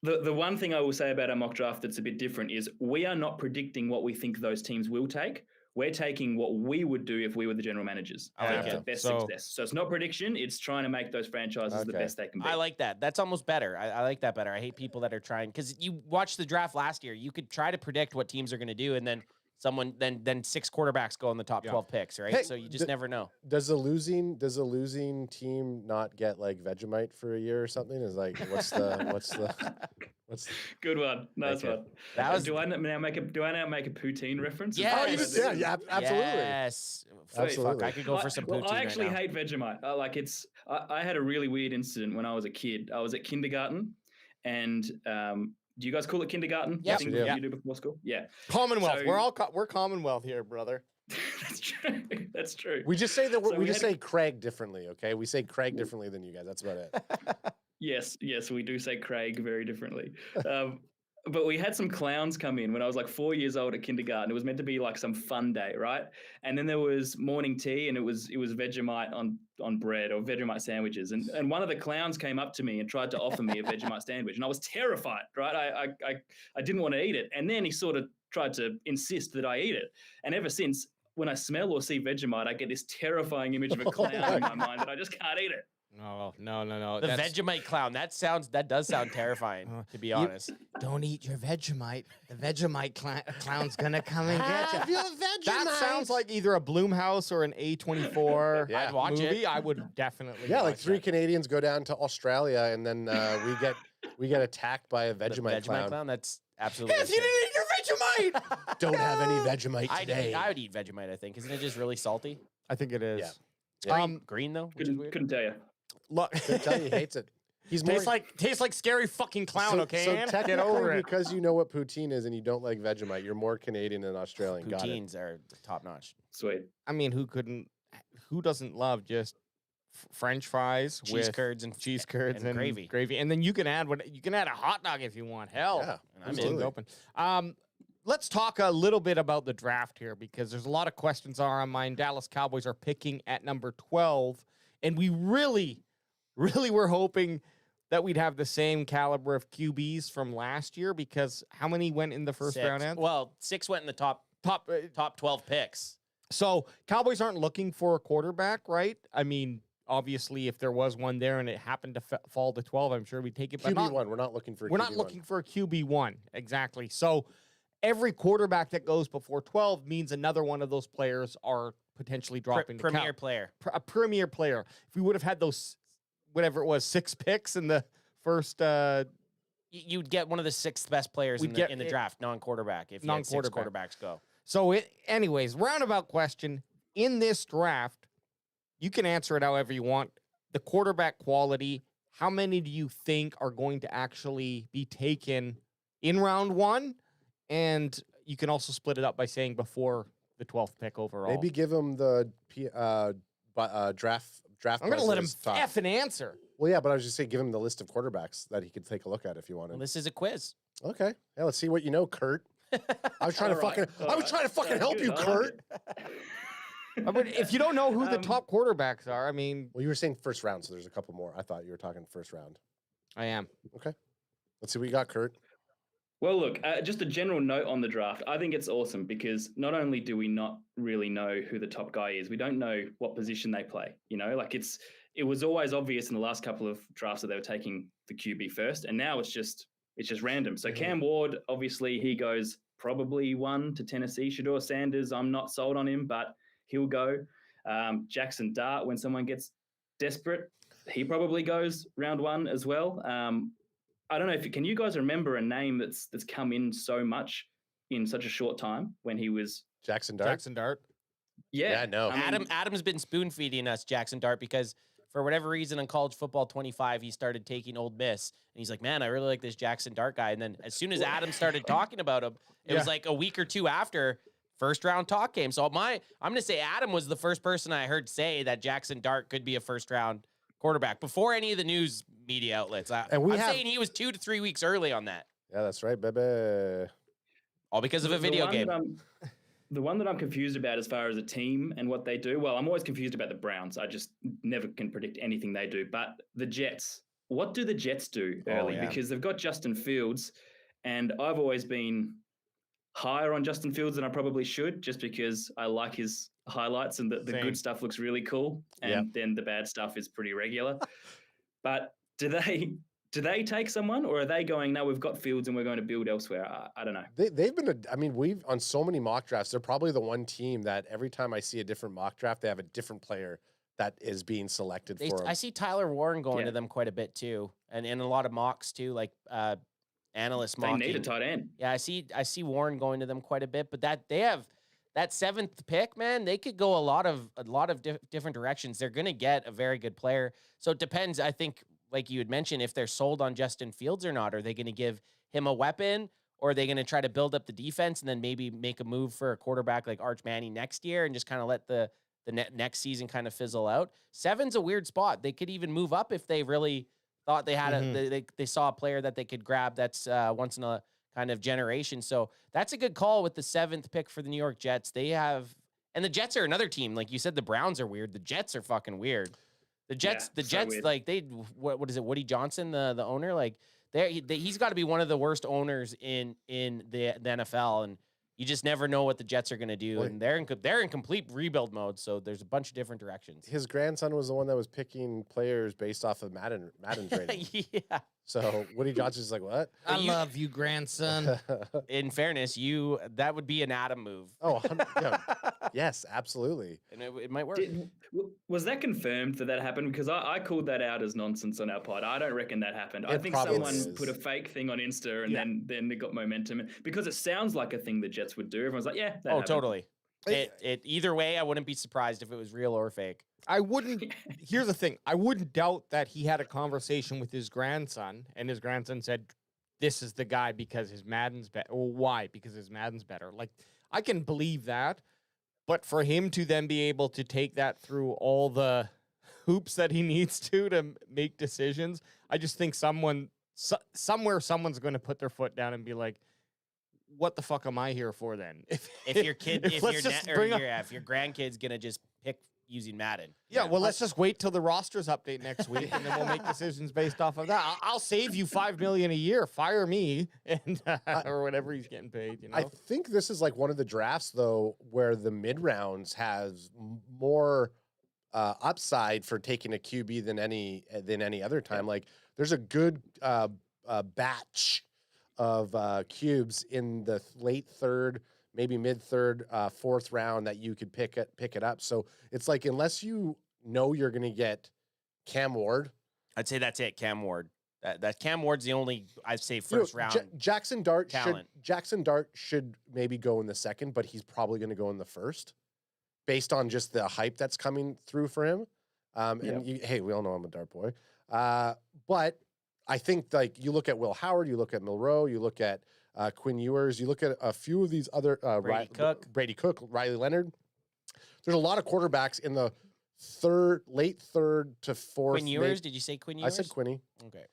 The one thing I will say about our mock draft that's a bit different is we are not predicting what we think those teams will take. we're taking what we would do if we were the general managers I like for it. best success. So it's not prediction; it's trying to make those franchises the best they can be. I like that. That's almost better. I like that better. I hate people that are trying, because you watched the draft last year. You could try to predict what teams are going to do, and then then 6 quarterbacks go in the top 12 picks, right? Hey, so you just never know. Does a losing team not get like Vegemite for a year or something? Is like what's the Good one, nice one. That was. Do I now make a poutine reference? Yes. yeah, absolutely. Yes. Absolutely. Fuck, I could go for some poutine. I actually right now. hate Vegemite. I had a really weird incident when I was a kid. I was at kindergarten, and do you guys call it kindergarten? Yes, we do. You do before school? Yeah. Commonwealth. So- We're Commonwealth here, brother. That's true. That's true. We just say that So we just say Craig differently, okay? We say Craig differently than you guys. That's about it. Yes, we do say Craig very differently. But we had some clowns come in when I was like 4 years old at kindergarten. It was meant to be like some fun day, right? And then there was morning tea, and it was Vegemite on bread or Vegemite sandwiches. And one of the clowns came up to me and tried to offer me a Vegemite sandwich, and I was terrified, right? I didn't want to eat it. And then he sort of tried to insist that I eat it. And ever since, when I smell or see Vegemite, I get this terrifying image of a clown in my mind that I just can't eat it. No. The Vegemite clown. That does sound terrifying, to be honest. Don't eat your Vegemite. The Vegemite clown's gonna come and get you. That sounds like either a Bloomhouse or an A24 I'd watch movie. it. I would definitely. Yeah, like watch 3 that. Canadians go down to Australia, and then we get attacked by a Vegemite clown. That's absolutely. If you didn't eat your Vegemite, Don't have any Vegemite today. I would eat Vegemite, I think. Isn't it just really salty? I think it is. Yeah. Green though, which is weird. Couldn't tell you. Look, Couldn't tell you he hates it. He's more tastes like scary fucking clown. Okay, So Ann? Get technically, over it. because you know what poutine is and you don't like Vegemite, you're more Canadian than Australian. Got it. Poutines are top notch. Sweet. I mean, who doesn't love just French fries Cheese with curds and cheese curds and gravy. and then you can add a hot dog if you want. Hell, Yeah, I'm everything's absolutely. open. Let's talk a little bit about the draft here, because there's a lot of questions on our mind. Dallas Cowboys are picking at number 12, and we really were hoping that we'd have the same caliber of QBs from last year, because how many went in the first round? Ed? Well, 6 went in the top 12 picks. So Cowboys aren't looking for a quarterback, right? I mean, obviously, if there was one there and it happened to fall to 12, I'm sure we'd take it. But QB1. We're not looking for a we're QB1. not looking for a QB1. Exactly. So every quarterback that goes before 12 means another one of those players are potentially dropping. Premier player. A premier player. If we would have had those, whatever it was, 6 picks in the first. You'd get one of the 6th best players in the draft, non-quarterback, if you had 6 quarterbacks go. So, anyways, roundabout question. In this draft, you can answer it however you want. The quarterback quality, how many do you think are going to actually be taken in round 1? And you can also split it up by saying before the 12th pick overall. Maybe give him the draft. I'm going to let him top. F and answer. Well, yeah, but I was just saying, give him the list of quarterbacks that he could take a look at if you wanted. Well, this is a quiz. Okay, yeah, let's see what you know, Kurt. I was trying to fucking help you, Kurt. I mean, if you don't know who the top quarterbacks are, I mean, Well, you were saying first round, so there's a couple more. I thought you were talking first round. I am. Okay, let's see what you got, Kurt. Well, look, just a general note on the draft. I think it's awesome because not only do we not really know who the top guy is, we don't know what position they play. You know, like it was always obvious in the last couple of drafts that they were taking the QB first, and now it's just random. So Cam Ward, obviously, he goes probably 1 to Tennessee. Shedeur Sanders, I'm not sold on him, but he'll go. Jackson Dart, when someone gets desperate, he probably goes round 1 as well. I don't know can you guys remember a name that's come in so much in such a short time when he was Jackson Dart. Yeah, no. Adam's been spoon feeding us Jackson Dart because for whatever reason on College Football 25 he started taking Old Miss and he's like, man, I really like this Jackson Dart guy. And then as soon as Adam started talking about him, it was like a week or 2 after first round talk came. So I'm gonna say Adam was the first person I heard say that Jackson Dart could be a first round quarterback before any of the news media outlets. I'm saying he was 2 to 3 weeks early on that. Yeah, that's right, baby. All because of a video game. The one that I'm confused about as far as a team and what they do, well, I'm always confused about the Browns. I just never can predict anything they do. But the Jets, what do the Jets do early? Because they've got Justin Fields, and I've always been higher on Justin Fields than I probably should, just because I like his highlights and the Same. good stuff looks really cool, and Yep. then the bad stuff is pretty regular. But do they take someone, or are they going, no, we've got Fields and we're going to build elsewhere? I don't know. They've been, we've on so many mock drafts, they're probably the one team that every time I see a different mock draft, they have a different player that is being selected for them. I see Tyler Warren going Yeah. to them quite a bit too, and in a lot of mocks too, like analysts They mocking. need a tight end. Yeah, I see Warren going to them quite a bit, but that they have that 7th pick, man, they could go a lot of different directions. They're going to get a very good player. So it depends, I think, like you had mentioned, if they're sold on Justin Fields or not. Are they going to give him a weapon, or are they going to try to build up the defense and then maybe make a move for a quarterback like Arch Manning next year and just kind of let the next season kind of fizzle out? 7's a weird spot. They could even move up if they really thought they had they saw a player that they could grab that's once in a kind of generation. So that's a good call with the 7th pick for the New York Jets. They have, and the Jets are another team. Like you said, the Browns are weird. The Jets are fucking weird. The Jets, weird. like what is it? Woody Johnson, the owner, like he's got to be one of the worst owners in the NFL, and you just never know what the Jets are going to do. Well, and they're in complete rebuild mode. So there's a bunch of different directions. His grandson was the one that was picking players based off of Madden rating. Yeah. So Woody Johnson's like, what? I love you, grandson. In fairness, that would be an Adam move. Oh, yeah. Yes, absolutely. And it might work. Was that confirmed that happened? Because I called that out as nonsense on our pod. I don't reckon that happened. I It think probably someone is. put a fake thing on Insta and then it got momentum. And because it sounds like a thing the Jets would do. Everyone's like, yeah, that happened. Totally. It either way, I wouldn't be surprised if it was real or fake. I wouldn't. Here's the thing. I wouldn't doubt that he had a conversation with his grandson, and his grandson said, "This is the guy because his Madden's better." Or why? Because his Madden's better. Like, I can believe that, but for him to then be able to take that through all the hoops that he needs to make decisions, I just think somewhere someone's going to put their foot down and be like, "What the fuck am I here for then?" If your kid, if your grandkid's gonna just pick using Madden. Yeah, well, let's just wait till the rosters update next week, and then we'll make decisions based off of that. I'll save you $5 million a year. Fire me, and or whatever he's getting paid. You know, I think this is like one of the drafts though where the mid rounds has more upside for taking a QB than any other time. Like, there's a good batch of cubes in the late 3rd, maybe mid 3rd, 4th round that you could pick it up. So it's like, unless you know you're going to get Cam Ward, I'd say that's it. Cam Ward. That Cam Ward's the only, I'd say, first round. Jackson Dart talent. should maybe go in the 2nd, but he's probably going to go in the 1st based on just the hype that's coming through for him. And hey, we all know I'm a Dart boy. But I think, like, you look at Will Howard, you look at Milroe, you look at Quinn Ewers, you look at a few of these other Brady Cook, Riley Leonard. There's a lot of quarterbacks in the late 3rd to 4th. Quinn Ewers? Did you say Quinn Ewers? I said Quinny. Okay.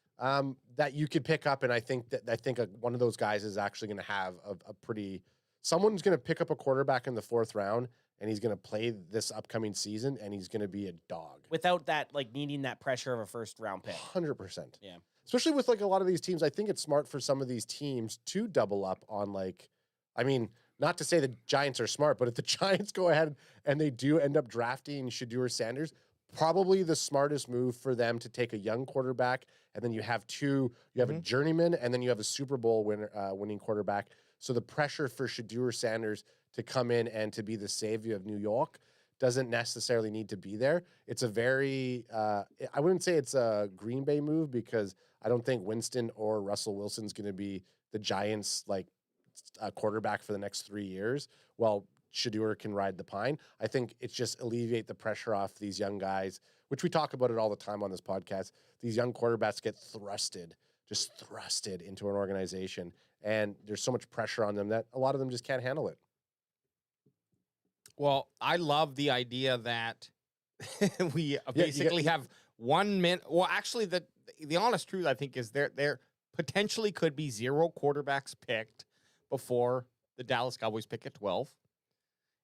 That you could pick up, and I think one of those guys is actually going to have a pretty. Someone's going to pick up a quarterback in the 4th round, and he's going to play this upcoming season, and he's going to be a dog without that, like, needing that pressure of a 1st round pick. 100%. Yeah. Especially with, like, a lot of these teams, I think it's smart for some of these teams to double up on, like, I mean, not to say the Giants are smart, but if the Giants go ahead and they do end up drafting Shedeur Sanders, probably the smartest move for them to take a young quarterback, and then you have a journeyman, and then you have a Super Bowl winning quarterback. So the pressure for Shedeur Sanders to come in and to be the savior of New York doesn't necessarily need to be there. It's a very, I wouldn't say it's a Green Bay move, because I don't think Winston or Russell Wilson's going to be the Giants' like quarterback for the next 3 years. Well, Shedeur can ride the pine. I think it's just alleviate the pressure off these young guys, which we talk about it all the time on this podcast. These young quarterbacks get thrusted into an organization, and there's so much pressure on them that a lot of them just can't handle it. Well, I love the idea that we basically have 1 minute. Well, actually, the honest truth, I think, is there potentially could be 0 quarterbacks picked before the Dallas Cowboys pick at 12.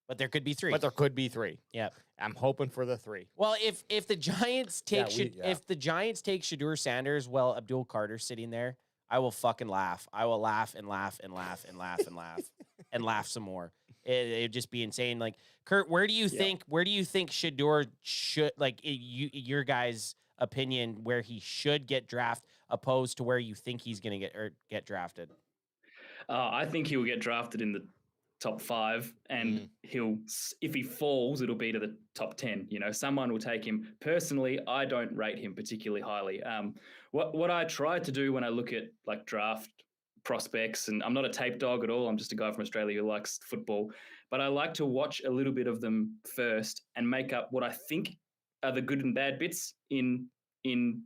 But there could be 3. Yeah, I'm hoping for the 3. Well, if the Giants take if the Giants take Shedeur Sanders while Abdul Carter's sitting there, I will fucking laugh. I will laugh and laugh and laugh and laugh and laugh. and laugh some more. It'd just be insane. Like, Kurt, where do you think Shedeur should, like, your guys' opinion, where he should get drafted opposed to where you think he's going to get drafted? I think he'll get drafted in the top 5, and if he falls, it'll be to the top 10. You know, someone will take him. Personally, I don't rate him particularly highly. What I try to do when I look at like draft prospects, and I'm not a tape dog at all, I'm just a guy from Australia who likes football, but I like to watch a little bit of them first and make up what I think are the good and bad bits in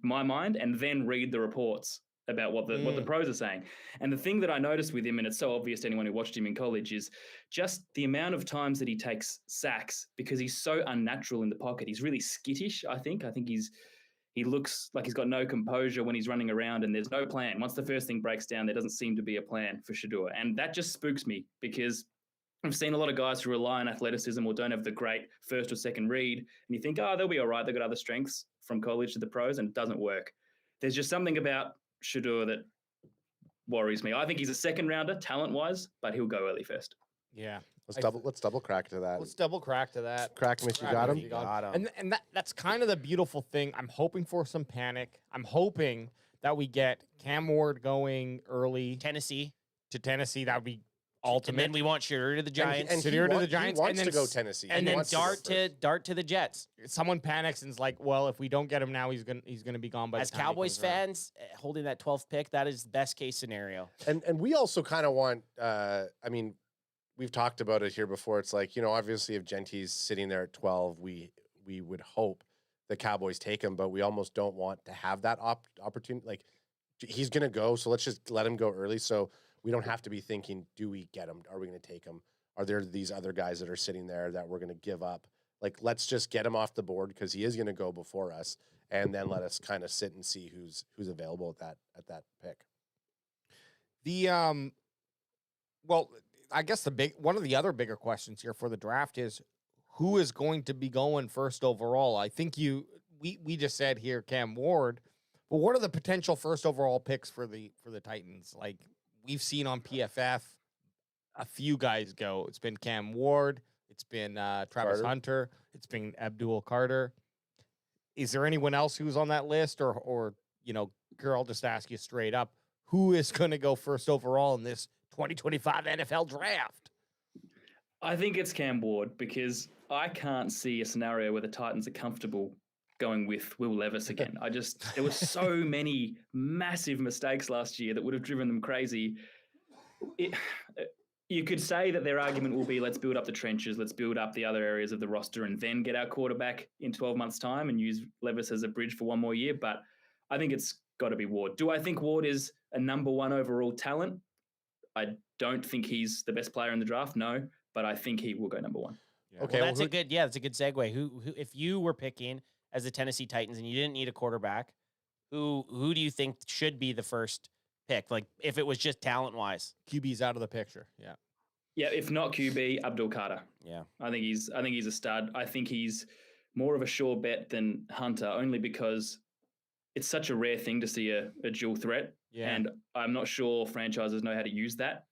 my mind, and then read the reports about what the pros are saying. And the thing that I noticed with him, and it's so obvious to anyone who watched him in college, is just the amount of times that he takes sacks, because he's so unnatural in the pocket. He's really skittish, I think. He looks like he's got no composure when he's running around, and there's no plan. Once the first thing breaks down, there doesn't seem to be a plan for Shedeur. And that just spooks me, because I've seen a lot of guys who rely on athleticism or don't have the great first or second read, and you think, oh, they'll be all right. They've got other strengths from college to the pros, and it doesn't work. There's just something about Shedeur that worries me. I think he's a second rounder talent-wise, but he'll go early first. Yeah. Let's double crack to that. Let's double crack to that. Crack him if you got him. And that's kind of the beautiful thing. I'm hoping for some panic. I'm hoping that we get Cam Ward going early Tennessee. That would be ultimate. And then we want Shedeur to the Giants. And Shedeur to the Giants. He wants to go Tennessee. And then dart to the Jets. Someone panics and is like, well, if we don't get him now, he's gonna be gone by As the time Cowboys fans holding that 12th pick, that is the best case scenario. And we also kind of want, I mean, we've talked about it here before. It's like, you know, obviously if Genty's sitting there at 12, we would hope the Cowboys take him, but we almost don't want to have that opportunity. Like, he's going to go, so let's just let him go early. So we don't have to be thinking, do we get him? Are we going to take him? Are there these other guys that are sitting there that we're going to give up? Like, let's just get him off the board, because he is going to go before us, and then let us kind of sit and see who's available at that pick. Well, I guess one of the other bigger questions here for the draft is who is going to be going first overall. I think we just said here Cam Ward, but what are the potential first overall picks for the Titans? Like, we've seen on PFF a few guys go. It's been Cam Ward, it's been Travis Hunter, it's been Abdul Carter. Is there anyone else who's on that list, or you know, Kerr, I'll just ask you straight up, who is going to go first overall in this 2025 NFL draft? I think it's Cam Ward, because I can't see a scenario where the Titans are comfortable going with Will Levis again. There were so many massive mistakes last year that would have driven them crazy. You could say that their argument will be, let's build up the trenches, let's build up the other areas of the roster, and then get our quarterback in 12 months' time and use Levis as a bridge for one more year. But I think it's got to be Ward. Do I think Ward is a number 1 overall talent? I don't think he's the best player in the draft, no, but I think he will go number 1. Yeah. Okay, well, that's a good segue. Who if you were picking as the Tennessee Titans and you didn't need a quarterback, who do you think should be the first pick? Like, if it was just talent wise, QB's out of the picture. Yeah. Yeah, if not QB, Abdul Carter. Yeah. I think he's a stud. I think he's more of a sure bet than Hunter, only because it's such a rare thing to see a dual threat. Yeah. And I'm not sure franchises know how to use that.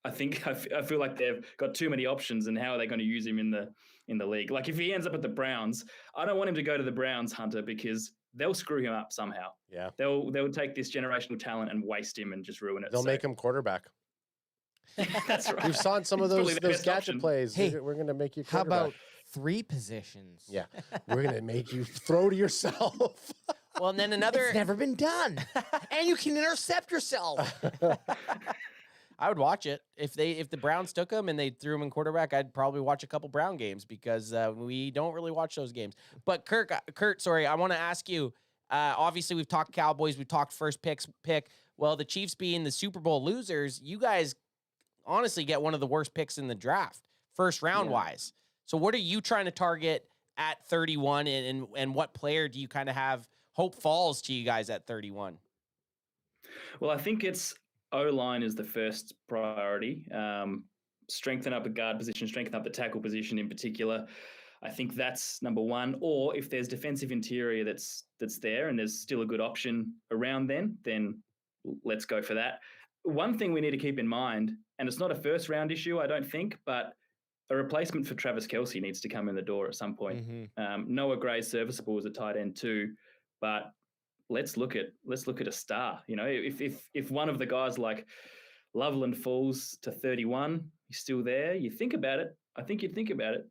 I feel like they've got too many options, and how are they going to use him in the league? Like, if he ends up at the Browns, I don't want him to go to the Browns, Hunter, because they'll screw him up somehow. Yeah. They'll take this generational talent and waste him and just ruin it. They'll make him quarterback. That's right. We've saw some of those gadget option. plays. Hey, we're going to make you quarterback. How about 3 positions? Yeah. We're going to make you throw to yourself. Well, and then another... It's never been done. And you can intercept yourself. I would watch it. If the Browns took him and they threw him in quarterback, I'd probably watch a couple Brown games, because we don't really watch those games. But Kurt, sorry, I want to ask you, obviously we've talked Cowboys, we've talked first pick. Well, the Chiefs being the Super Bowl losers, you guys honestly get one of the worst picks in the draft, first round wise. So what are you trying to target at 31, and what player do you kind of have hope falls to you guys at 31? Well, I think it's O-line is the first priority. Strengthen up a guard position, strengthen up the tackle position in particular. I think that's number 1. Or if there's defensive interior that's there and there's still a good option around then let's go for that. One thing we need to keep in mind, and it's not a first round issue, I don't think, but a replacement for Travis Kelce needs to come in the door at some point. Noah Gray's serviceable as a tight end too, but let's look at a star. You know, if one of the guys like Loveland falls to 31, he's still there. You think about it. I think you'd think about it.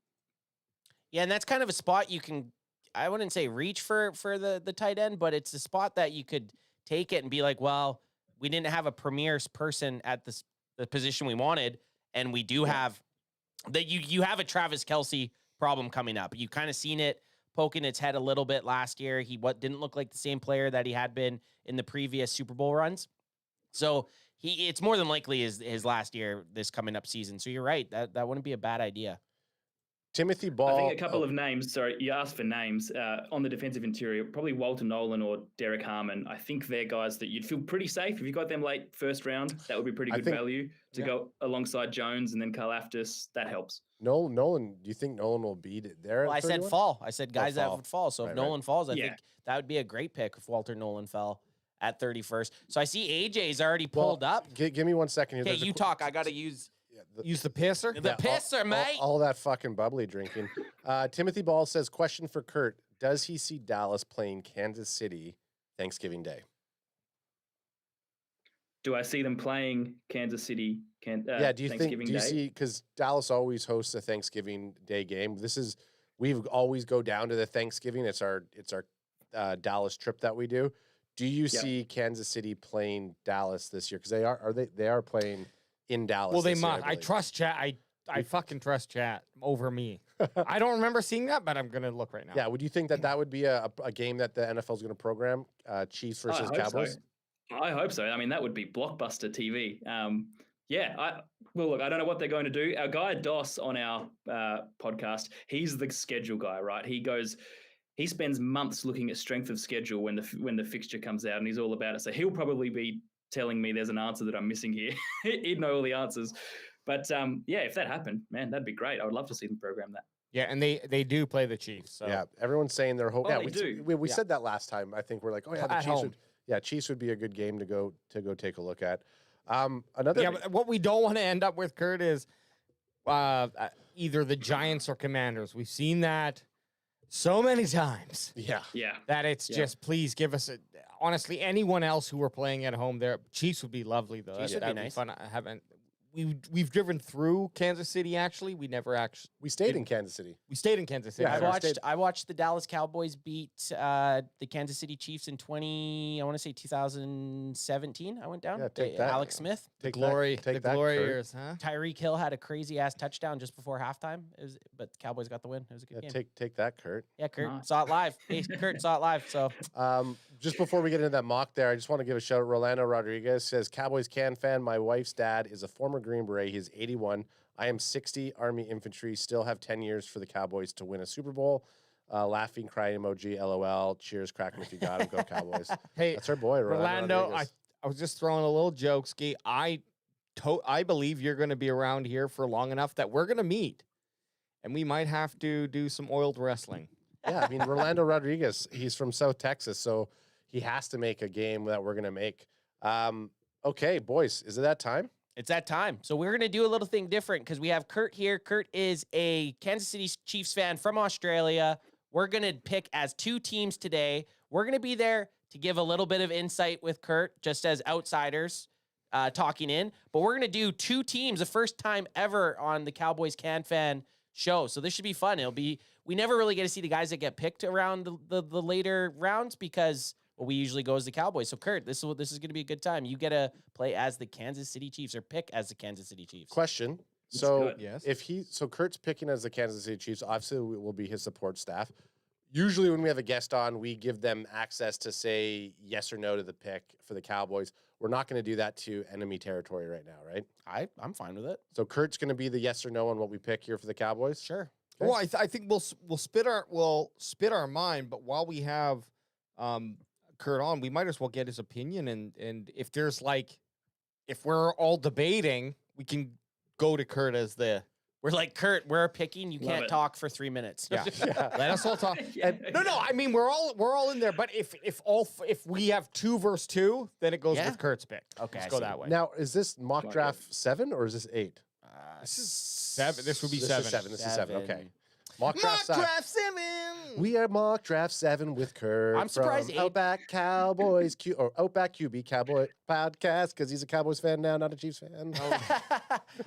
Yeah, and that's kind of a spot you can, I wouldn't say reach for the tight end, but it's a spot that you could take it and be like, well, we didn't have a premier person at the position we wanted, and we do have that. You have a Travis Kelce problem coming up. You kind of seen it poking its head a little bit last year. He didn't look like the same player that he had been in the previous Super Bowl runs. So it's more than likely his last year this coming up season. So you're right. That wouldn't be a bad idea. Timothy Ball. I think a couple of names. Sorry, you asked for names on the defensive interior. Probably Walter Nolan or Derek Harmon. I think they're guys that you'd feel pretty safe if you got them late first round. That would be pretty good value to go alongside Jones and then Karlaftis. That helps. Nolan. Do you think Nolan will beat it there? Well, I said fall. I said guys that would fall. So if Nolan falls, I think that would be a great pick if Walter Nolan fell at 31st. So I see AJ's already pulled up. Give me 1 second here. Okay, you talk. I got to use the pisser? The pisser, mate. All that fucking bubbly drinking. Timothy Ball says, question for Kurt. Does he see Dallas playing Kansas City Thanksgiving Day? Do I see them playing Kansas City? Do you see, because Dallas always hosts a Thanksgiving Day game. We always go down to the Thanksgiving. It's our Dallas trip that we do. Do you see Kansas City playing Dallas this year? Because they are playing in Dallas. Well, they must. I trust chat. I fucking trust chat over me. I don't remember seeing that, but I'm gonna look right now. Yeah. Would you think that would be a game that the NFL is going to program? Chiefs versus Cowboys. I hope so. I mean, that would be blockbuster TV. Well, look, I don't know what they're going to do. Our guy Doss on our podcast, he's the schedule guy, right? He spends months looking at strength of schedule when the fixture comes out, and he's all about it. So he'll probably be telling me there's an answer that I'm missing here. He'd know all the answers. But if that happened, man, that'd be great. I would love to see them program that. Yeah, and they do play the Chiefs. So. Yeah, everyone's saying they're hoping. Oh, they do. We said that last time. I think we're like, the Chiefs. Chiefs would be a good game to go take a look at. But what we don't want to end up with, Kurt, is either the Giants or Commanders. We've seen that so many times. Yeah. That it's just, please give us honestly, anyone else who were playing at home there. Chiefs would be lovely, though. Chiefs would be nice. Fun. We've driven through Kansas City. Actually, we stayed in Kansas City. We stayed in Kansas City. Yeah, I watched the Dallas Cowboys beat the Kansas City Chiefs in 2017. I went down. Yeah, take that. Alex Smith. The glory years, huh? Tyreek Hill had a crazy ass touchdown just before halftime. But the Cowboys got the win. It was a good game. Take that, Kurt. Yeah, Kurt saw it live. Hey, Kurt saw it live. So just before we get into that mock there, I just want to give a shout out. Rolando Rodriguez says, Cowboys fan. My wife's dad is a former Green Beret. He's 81. I am 60, Army infantry. Still have 10 years for the Cowboys to win a Super Bowl. Laughing, crying emoji, LOL. Cheers, crack 'em if you got him. Go Cowboys. Hey, that's our boy, Rolando. I was just throwing a little joke, Ski. I believe you're going to be around here for long enough that we're going to meet, and we might have to do some oiled wrestling. Yeah, I mean, Rolando Rodriguez, he's from South Texas, so he has to make a game that we're going to make. Okay, boys, is it that time? It's that time. So we're going to do a little thing different because we have Kurt here. Kurt is a Kansas City Chiefs fan from Australia. We're going to pick as two teams today. We're going to be there to give a little bit of insight with Kurt, just as outsiders talking in. But we're going to do two teams, the first time ever on the Cowboys Can Fan show. So this should be fun. We never really get to see the guys that get picked around the later rounds because we usually go as the Cowboys. So, Kurt, this is going to be a good time. You get to play as the Kansas City Chiefs or pick as the Kansas City Chiefs. Question. So, Kurt's picking as the Kansas City Chiefs, obviously we will be his support staff. Usually when we have a guest on, we give them access to say yes or no to the pick for the Cowboys. We're not going to do that to enemy territory right now, right? I'm fine with it. So, Kurt's going to be the yes or no on what we pick here for the Cowboys? Sure. Okay. Well, I think we'll spit our mind, but while we have Kurt on, we might as well get his opinion, and if there's if we're all debating, we can go to Kurt as the We're like, Kurt, we're picking. You Love can't it. talk for 3 minutes. Yeah. Let us all talk. Yeah. No, I mean we're all in there. But if we have 2 versus 2, then it goes Yeah. with Kurt's pick. Okay, Let's I go see. that way. Now, is this mock Fuck draft 7 or is this 8? This is 7. This would be This 7. is 7. This is 7. Okay. Seven. Mock draft 7. 7. We are mock draft 7 with Kurt. I'm surprised from eight- Outback Cowboys or Outback QB Cowboy Podcast because he's a Cowboys fan now, not a Chiefs fan.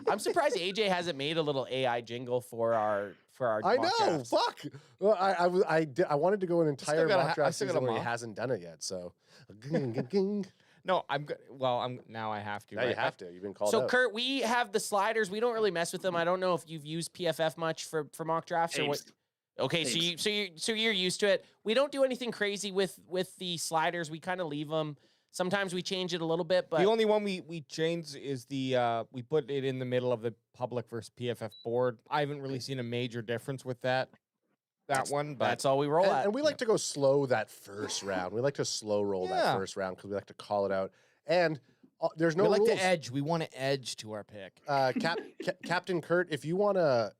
I'm surprised AJ hasn't made a little AI jingle for our I mock know. drafts. Fuck. Well, I wanted to go an entire gotta mock I draft still season gotta where he mock. hasn't done it yet. So, now No, I'm good. Well, now I have to. you have to. You've been called So out. Kurt, we have the sliders. We don't really mess with them. I don't know if you've used PFF much for mock drafts or what. Heaps. Okay, Heaps. so you're used to it. We don't do anything crazy with the sliders. We kind of leave them. Sometimes we change it a little bit, but The only one we change is the we put it in the middle of the public versus PFF board. I haven't really seen a major difference with that one, but that's all we roll at. And we like to go slow that first round. We like to slow roll that Yeah. first round because we like to call it out. And there's no we like rules. to edge. We want to edge to our pick. Captain Kurt, if you wanna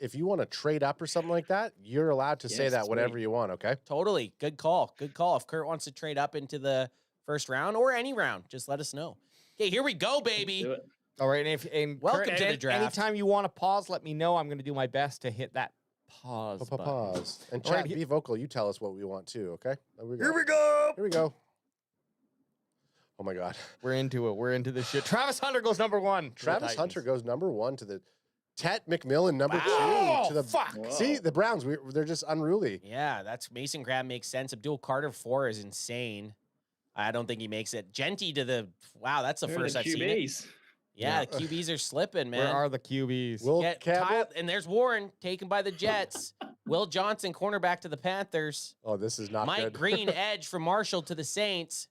trade up or something like that, you're allowed to say Yes, that sweet. whatever you want. Okay. Totally. Good call. Good call. If Kurt wants to trade up into the first round or any round, just let us know. Okay, here we go, baby. Do it. All right, and Welcome Kurt, to the any- draft. Anytime you want to pause, let me know. I'm going to do my best to hit that pause. button. Pause. And All right, chat, be vocal. You tell us what we want too. Okay. Here we go. Here we go. Here we go. Oh my God. We're into it. We're into this shit. Travis Hunter goes number 1. for the Travis Hunter Titans. goes number 1 to the Tet McMillan number Wow. 2 to the Fuck. Whoa. See the Browns. They're just unruly. Yeah, that's Mason Graham makes sense. Abdul Carter 4 is insane. I don't think he makes it. Genty to the That's the Who are first the I've seen it. QBs? Yeah, Yeah. the QBs are slipping, man. Where are the QBs? Will Yeah, Campbell. and there's Warren taken by the Jets. Will Johnson, cornerback to the Panthers. Oh, this is not Mike good. Green, edge from Marshall to the Saints.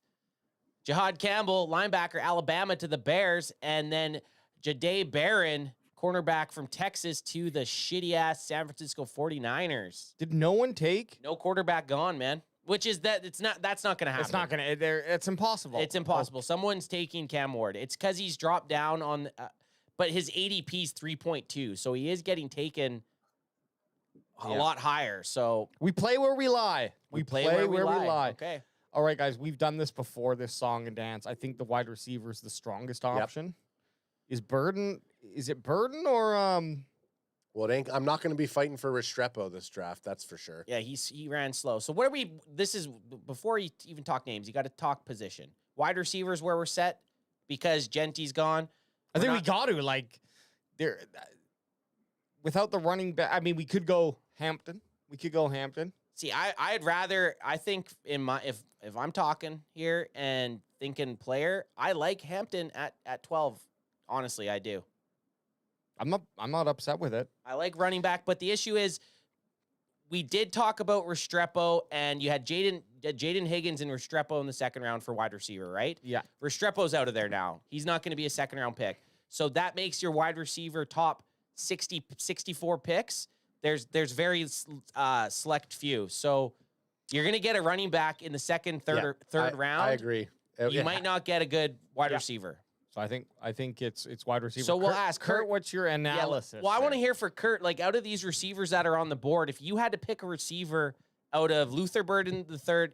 Jihad Campbell, linebacker, Alabama to the Bears. And then Jahdae Barron, cornerback from Texas to the shitty-ass San Francisco 49ers. Did no one take? No quarterback gone, man. Which is that's not going to happen. It's not going to. It's impossible. It's impossible. Someone's taking Cam Ward. It's because he's dropped down on, but his ADP is 3.2, so he is getting taken a Yeah. lot higher. So We play where we lie. We play where we lie. Okay. All right, guys, we've done this before, this song and dance. I think the wide receiver is the strongest option. Is it Burden or Well, it ain't, I'm not going to be fighting for Restrepo this draft. That's for sure. Yeah, he ran slow. So what are we? This is before you even talk names. You got to talk position. Wide receivers where we're set because Genty's gone. I think We're we got to there without the running back. I mean, we could go Hampton. See, I'd rather. I think if I'm talking here and thinking player, I like Hampton at 12. Honestly, I do. I'm not upset with it. I like running back, but the issue is we did talk about Restrepo, and you had Jaden Higgins and Restrepo in the second round for wide receiver, right? Yeah. Restrepo's out of there now. He's not going to be a second round pick. So that makes your wide receiver top 64 picks. There's very select few. So you're going to get a running back in the second, third round. I agree. You might not get a good wide receiver. So I think it's wide receiver. So we'll ask Kurt. Kurt. What's your analysis? Well, I want to there? hear for Kurt, like out of these receivers that are on the board, if you had to pick a receiver out of Luther Burden the third,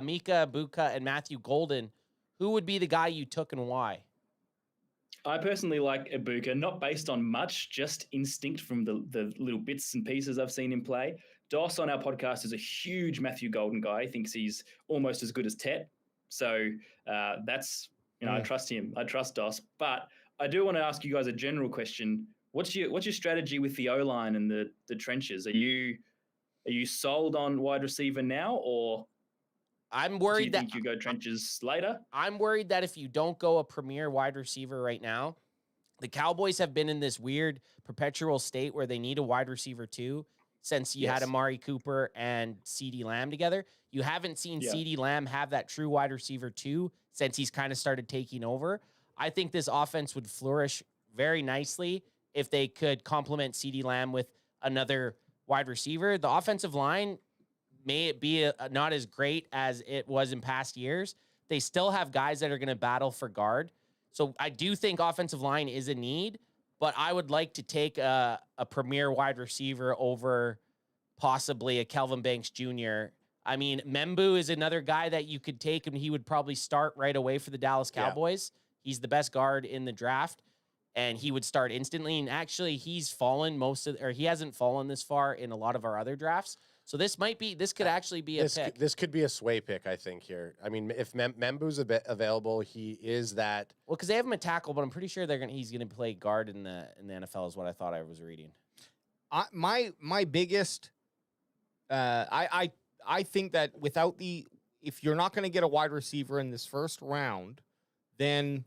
Mika Ibuka, and Matthew Golden, who would be the guy you took and why? I personally like Ibuka, not based on much, just instinct from the little bits and pieces I've seen him play. Doss on our podcast is a huge Matthew Golden guy. He thinks he's almost as good as Tet. So that's, I trust him. I trust Doss. But I do want to ask you guys a general question. What's your strategy with the O-line and the trenches? Are you sold on wide receiver now, or I'm do worried you think you go trenches later? I'm worried that if you don't go a premier wide receiver right now, the Cowboys have been in this weird perpetual state where they need a wide receiver too. Since you had Yes. Amari Cooper and CeeDee Lamb together, you haven't seen CeeDee Lamb have that true wide receiver too since he's kind of started taking over. I think this offense would flourish very nicely if they could complement CeeDee Lamb with another wide receiver. The offensive line may it be not as great as it was in past years. They still have guys that are going to battle for guard. So I do think offensive line is a need, but I would like to take a premier wide receiver over possibly a Kelvin Banks Jr. I mean, Membu is another guy that you could take, and he would probably start right away for the Dallas Cowboys. Yeah. He's the best guard in the draft, and he would start instantly. And actually, he's fallen he hasn't fallen this far in a lot of our other drafts. So this could actually be a pick. This could be a sway pick, I think, here. I mean, if Membu's available, he is that. Well, because they have him a tackle, but I'm pretty sure he's gonna play guard in the NFL is what I thought I was reading. My biggest, I think that if you're not going to get a wide receiver in this first round, then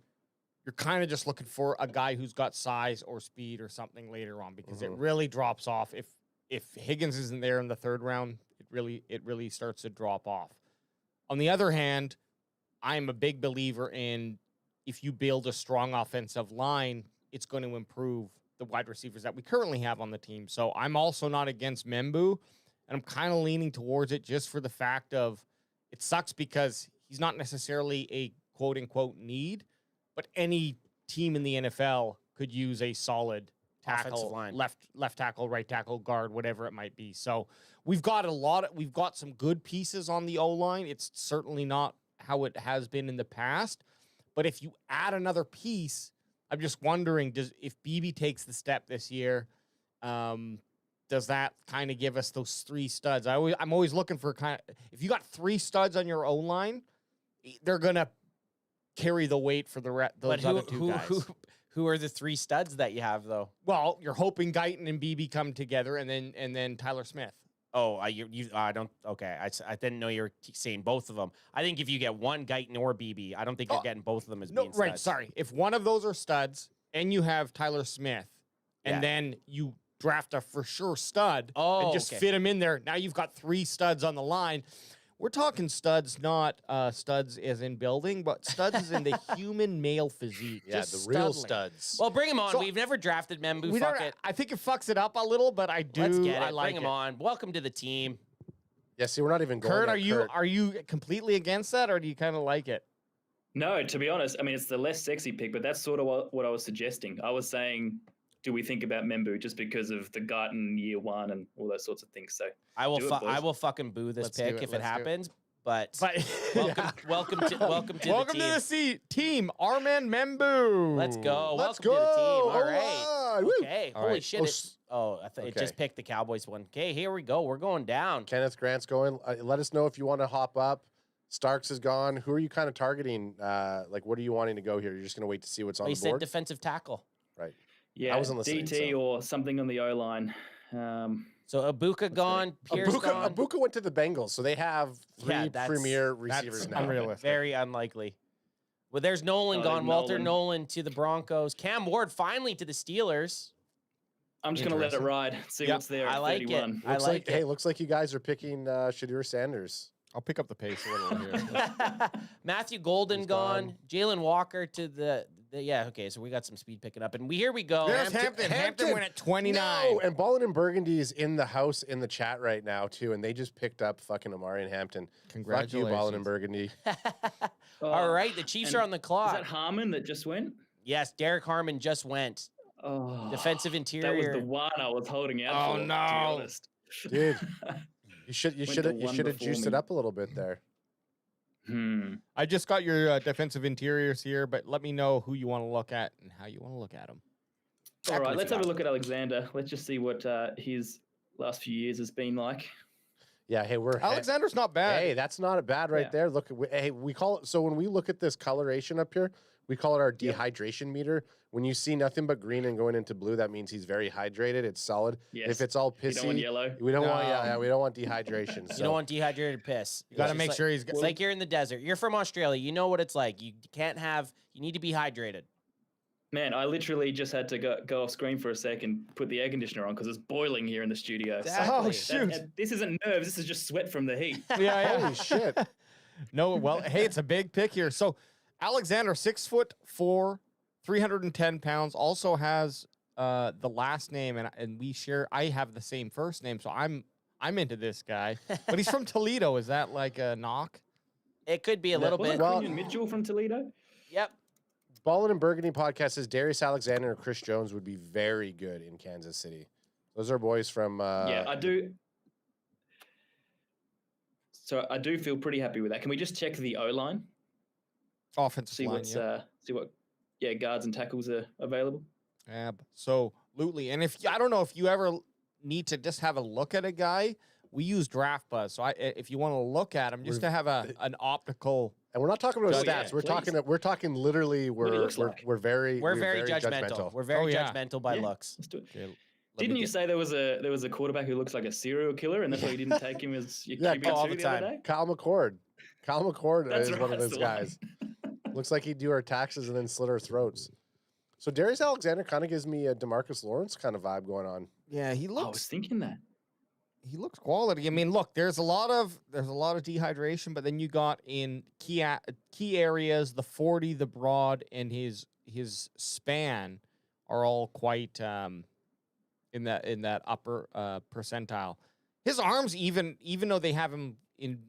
you're kind of just looking for a guy who's got size or speed or something later on, because it really drops off. If Higgins isn't there in the third round, it really starts to drop off. On the other hand, I'm a big believer in if you build a strong offensive line, it's going to improve the wide receivers that we currently have on the team. So I'm also not against Membu, and I'm kind of leaning towards it just for the fact of it sucks because he's not necessarily a quote-unquote need, but any team in the NFL could use a solid tackle, line. left tackle, right tackle, guard, whatever it might be. So we've got some good pieces on the O-line. It's certainly not how it has been in the past, but if you add another piece, I'm just wondering, if BB takes the step this year, does that kind of give us those 3 studs? I'm always looking for if you got 3 studs on your O-line, they're gonna carry the weight for those other 2 guys. Who are the 3 studs that you have, though? Well, you're hoping Guyton and BB come together, and then Tyler Smith. Oh, I don't. Okay, I didn't know you were saying both of them. I think if you get one Guyton or BB, I don't think you're getting both of them as being studs. Right, sorry. If one of those are studs, and you have Tyler Smith, and then you draft a for sure stud, and just fit him in there, now you've got 3 studs on the line. We're talking studs, not studs as in building, but studs as in the human male physique. Yeah, just the real studling. studs. Well, bring him on. So, We've never drafted Membu. Fuck it. I think it fucks it up a little, but I do. Let's get it. I like bring him on. Welcome to the team. Yeah, see, we're not even going. Kurt, are you completely against that, or do you kind of like it? No, to be honest, I mean, it's the less sexy pick, but that's sort of what I was suggesting. I was saying, do we think about Membu just because of the Guyton year 1 and all those sorts of things? So I will fucking boo this pick if it happens. But welcome to the team, Arman Membu. Let's go. Welcome to the team. All right. Okay. All Holy right. shit. It just picked the Cowboys one. Okay, here we go. We're going down. Kenneth Grant's going. Let us know if you want to hop up. Starks is gone. Who are you kind of targeting? What are you wanting to go here? You're just going to wait to see what's on the board? He said defensive tackle. Right. Yeah, I wasn't listening, DT or something on the O-line. So Abuka gone, Pierce gone. Abuka went to the Bengals, so they have 3 premier receivers now. Unrealistic. Very unlikely. Well, there's Nolan gone. Walter Nolan to the Broncos. Cam Ward finally to the Steelers. I'm just going to let it ride. See what's there at 31. I like it. Hey, looks like you guys are picking Shadur Sanders. I'll pick up the pace a little here. Matthew Golden gone. Jalen Walker to the yeah, okay, so we got some speed picking up. And here we go. There's Hampton went at 29. No, and Ballin and Burgundy is in the house in the chat right now, too, and they just picked up fucking Amari and Hampton. Congratulations. Fuck you, Ballin and Burgundy. All right, the Chiefs are on the clock. Is that Harmon that just went? Yes, Derek Harmon just went. Oh, defensive interior. That was the one I was holding out for, no. to be honest. Dude, you should have juiced it up a little bit there. I just got your defensive interiors here, but let me know who you want to look at and how you want to look at them. All right, let's have a look at Alexander. Let's just see what his last few years has been like. Yeah, hey, Alexander's not bad. Hey, that's not bad right there. Look, we call it. So when we look at this coloration up here, we call it our dehydration meter. When you see nothing but green and going into blue, that means he's very hydrated. It's solid. Yes. If it's all pissy, you don't want yellow. We don't want we don't want dehydration. So. You don't want dehydrated piss. You got to make sure he's. It's like you're in the desert. You're from Australia. You know what it's like. You need to be hydrated. Man, I literally just had to go off screen for a second, put the air conditioner on because it's boiling here in the studio. Exactly. Oh, shoot. This isn't nerves. This is just sweat from the heat. Yeah. Holy shit. No, well, hey, it's a big pick here. So Alexander, 6'4", 310 pounds, also has the last name, and we share. I have the same first name, so I'm into this guy. But he's from Toledo. Is that like a knock? It could be a little bit. Wasn't Quinion Mitchell from Toledo? Yep. Ballin and Burgundy podcast says Darius Alexander and Chris Jones would be very good in Kansas City. Those are boys from. Yeah, I do. So I do feel pretty happy with that. Can we just check the O line? Offensive line. See what guards and tackles are available. Absolutely. And I don't know if you ever need to just have a look at a guy. We use Draft Buzz, so if you want to look at him, just to have an optical. And we're not talking about stats. Yeah, we're talking literally. We're very judgmental. We're very judgmental by looks. Let's do it. Okay, didn't you say there was a quarterback who looks like a serial killer, and that's why you didn't take him as your QB2 the other day? Kyle McCord. Kyle McCord That's is one of those guys. Looks like he'd do our taxes and then slit our throats. So Darius Alexander kind of gives me a DeMarcus Lawrence kind of vibe going on. Yeah, he looks. I was thinking that. He looks quality. I mean, look, there's a lot of dehydration, but then you got in key areas, the 40, the broad, and his span are all quite in that upper percentile. His arms, even though they have him in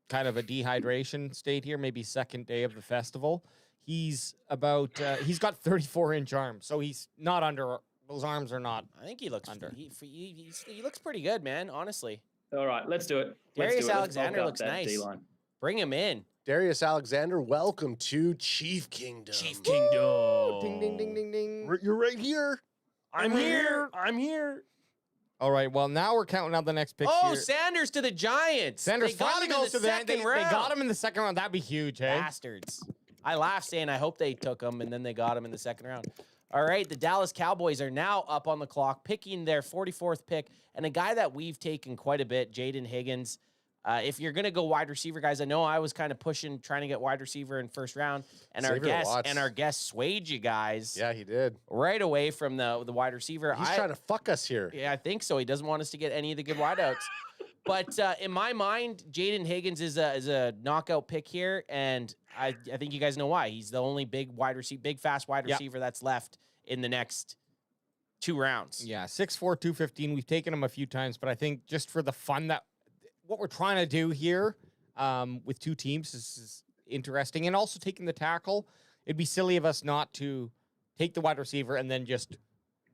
kind of a dehydration state here, maybe second day of the festival, he's got 34-inch arms, so he's not under. Those arms are not. I think he looks under. He looks pretty good, man. Honestly. All right, let's do it. Darius Alexander looks nice. D-line. Bring him in. Darius Alexander, welcome to Chief Kingdom. Chief Kingdom. Ding ding ding ding ding. You're right here. I'm here. All right. Well, now we're counting out the next pick. Oh, Sanders to the Giants. Sanders finally goes to the second round. They got him in the second round. That'd be huge, hey? Bastards. I laughed saying I hope they took him, and then they got him in the second round. All right, the Dallas Cowboys are now up on the clock, picking their 44th pick, and a guy that we've taken quite a bit, Jaden Higgins. If you're going to go wide receiver, guys, I know I was kind of trying to get wide receiver in first round, and our guest swayed you guys. Yeah, he did. Right away from the wide receiver. He's trying to fuck us here. Yeah, I think so. He doesn't want us to get any of the good wideouts. But in my mind, Jaden Higgins is a knockout pick here, and I think you guys know why. He's the only big fast wide receiver that's left in the next 2 rounds. Yeah, 6'4", 215. We've taken him a few times, but I think just for the fun that what we're trying to do here with 2 teams is interesting, and also taking the tackle. It'd be silly of us not to take the wide receiver and then just